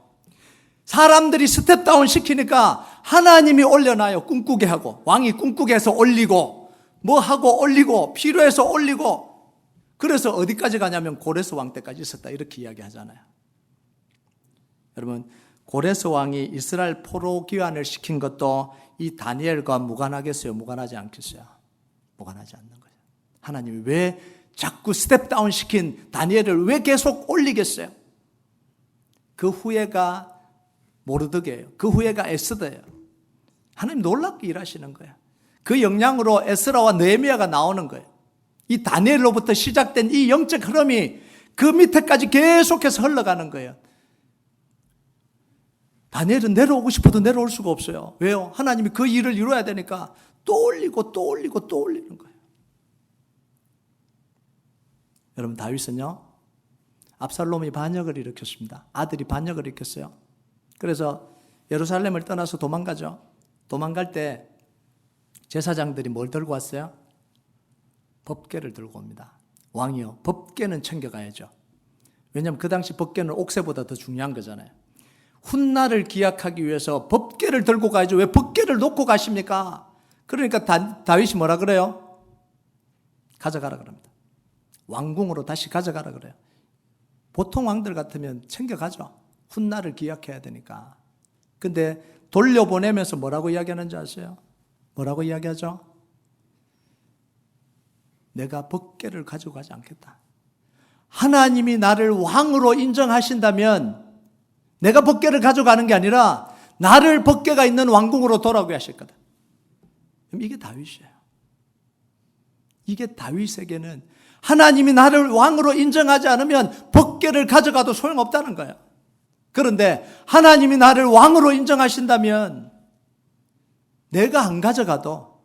사람들이 스텝다운 시키니까 하나님이 올려놔요. 꿈꾸게 하고, 왕이 꿈꾸게 해서 올리고, 뭐 하고 올리고, 필요해서 올리고. 그래서 어디까지 가냐면 고레스 왕 때까지 있었다, 이렇게 이야기하잖아요. 여러분, 고레스 왕이 이스라엘 포로 귀환을 시킨 것도 이 다니엘과 무관하겠어요? 무관하지 않겠어요? 무관하지 않는 거예요. 하나님이 왜 자꾸 스텝다운 시킨 다니엘을 왜 계속 올리겠어요? 그 후예가 모르드게예요. 그 후예가 에스더예요. 하나님 놀랍게 일하시는 거예요. 그 영향으로 에스라와 느헤미야가 나오는 거예요. 이 다니엘로부터 시작된 이 영적 흐름이 그 밑에까지 계속해서 흘러가는 거예요. 다니엘은 내려오고 싶어도 내려올 수가 없어요. 왜요? 하나님이 그 일을 이루어야 되니까 또 올리고 또 올리고 또 올리는 거예요. 여러분, 다윗은요, 압살롬이 반역을 일으켰습니다. 아들이 반역을 일으켰어요. 그래서 예루살렘을 떠나서 도망가죠. 도망갈 때 제사장들이 뭘 들고 왔어요? 법궤를 들고 옵니다. 왕이요, 법궤는 챙겨가야죠. 왜냐하면 그 당시 법궤는 옥새보다 더 중요한 거잖아요. 훗날을 기약하기 위해서 법궤를 들고 가야죠. 왜 법궤를 놓고 가십니까? 그러니까 다윗이 뭐라 그래요? 가져가라 그럽니다. 왕궁으로 다시 가져가라 그래요. 보통 왕들 같으면 챙겨가죠. 훗날을 기약해야 되니까. 근데 돌려보내면서 뭐라고 이야기하는지 아세요? 뭐라고 이야기하죠? 내가 법궤를 가지고 가지 않겠다. 하나님이 나를 왕으로 인정하신다면 내가 법궤를 가져가는 게 아니라 나를 법궤가 있는 왕궁으로 돌아오게 하실 거다. 그럼 이게 다윗이에요. 이게 다윗에게는 하나님이 나를 왕으로 인정하지 않으면 법궤를 가져가도 소용없다는 거예요. 그런데 하나님이 나를 왕으로 인정하신다면 내가 안 가져가도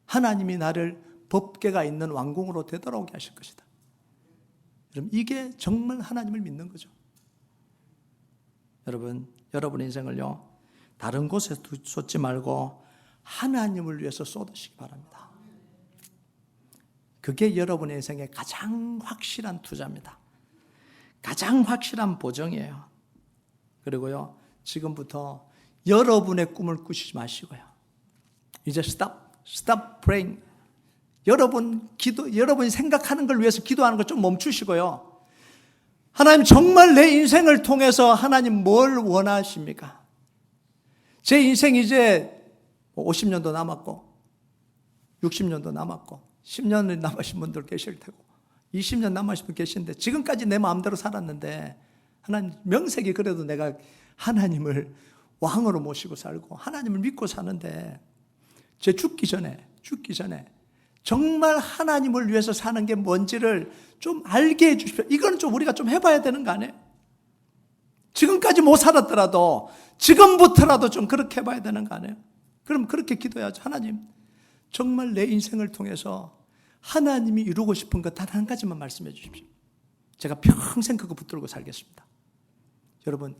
하나님이 나를 법궤가 있는 왕궁으로 되돌아오게 하실 것이다. 그럼 이게 정말 하나님을 믿는 거죠. 여러분의 인생을요, 다른 곳에 쏟지 말고 하나님을 위해서 쏟으시기 바랍니다. 그게 여러분의 인생의 가장 확실한 투자입니다. 가장 확실한 보정이에요. 그리고요, 지금부터 여러분의 꿈을 꾸시지 마시고요. 이제 stop praying. 여러분이 생각하는 걸 위해서 기도하는 걸 좀 멈추시고요. 하나님, 정말 내 인생을 통해서 하나님 뭘 원하십니까? 제 인생 이제 50년도 남았고 60년도 남았고 10년 남으신 분들 계실 테고 20년 남으신 분 계신데 지금까지 내 마음대로 살았는데 하나님, 명색이 그래도 내가 하나님을 왕으로 모시고 살고 하나님을 믿고 사는데 제 죽기 전에 정말 하나님을 위해서 사는 게 뭔지를 좀 알게 해주십시오. 이건 좀 우리가 좀 해봐야 되는 거 아니에요? 지금까지 못 살았더라도 지금부터라도 좀 그렇게 해봐야 되는 거 아니에요? 그럼 그렇게 기도해야죠. 하나님, 정말 내 인생을 통해서 하나님이 이루고 싶은 것 단 한 가지만 말씀해 주십시오. 제가 평생 그거 붙들고 살겠습니다. 여러분,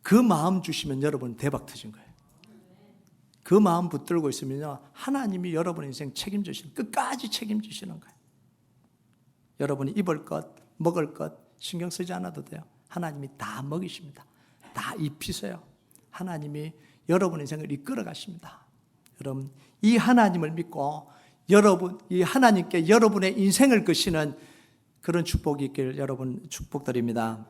그 마음 주시면 여러분 대박 터진 거예요. 그 마음 붙들고 있으면요, 하나님이 여러분의 인생 책임지시는, 끝까지 책임지시는 거예요. 여러분이 입을 것, 먹을 것 신경 쓰지 않아도 돼요. 하나님이 다 먹이십니다. 다 입히세요. 하나님이 여러분의 인생을 이끌어 가십니다. 여러분, 이 하나님을 믿고 이 하나님께 여러분의 인생을 거시는 그런 축복이 있길 여러분 축복드립니다.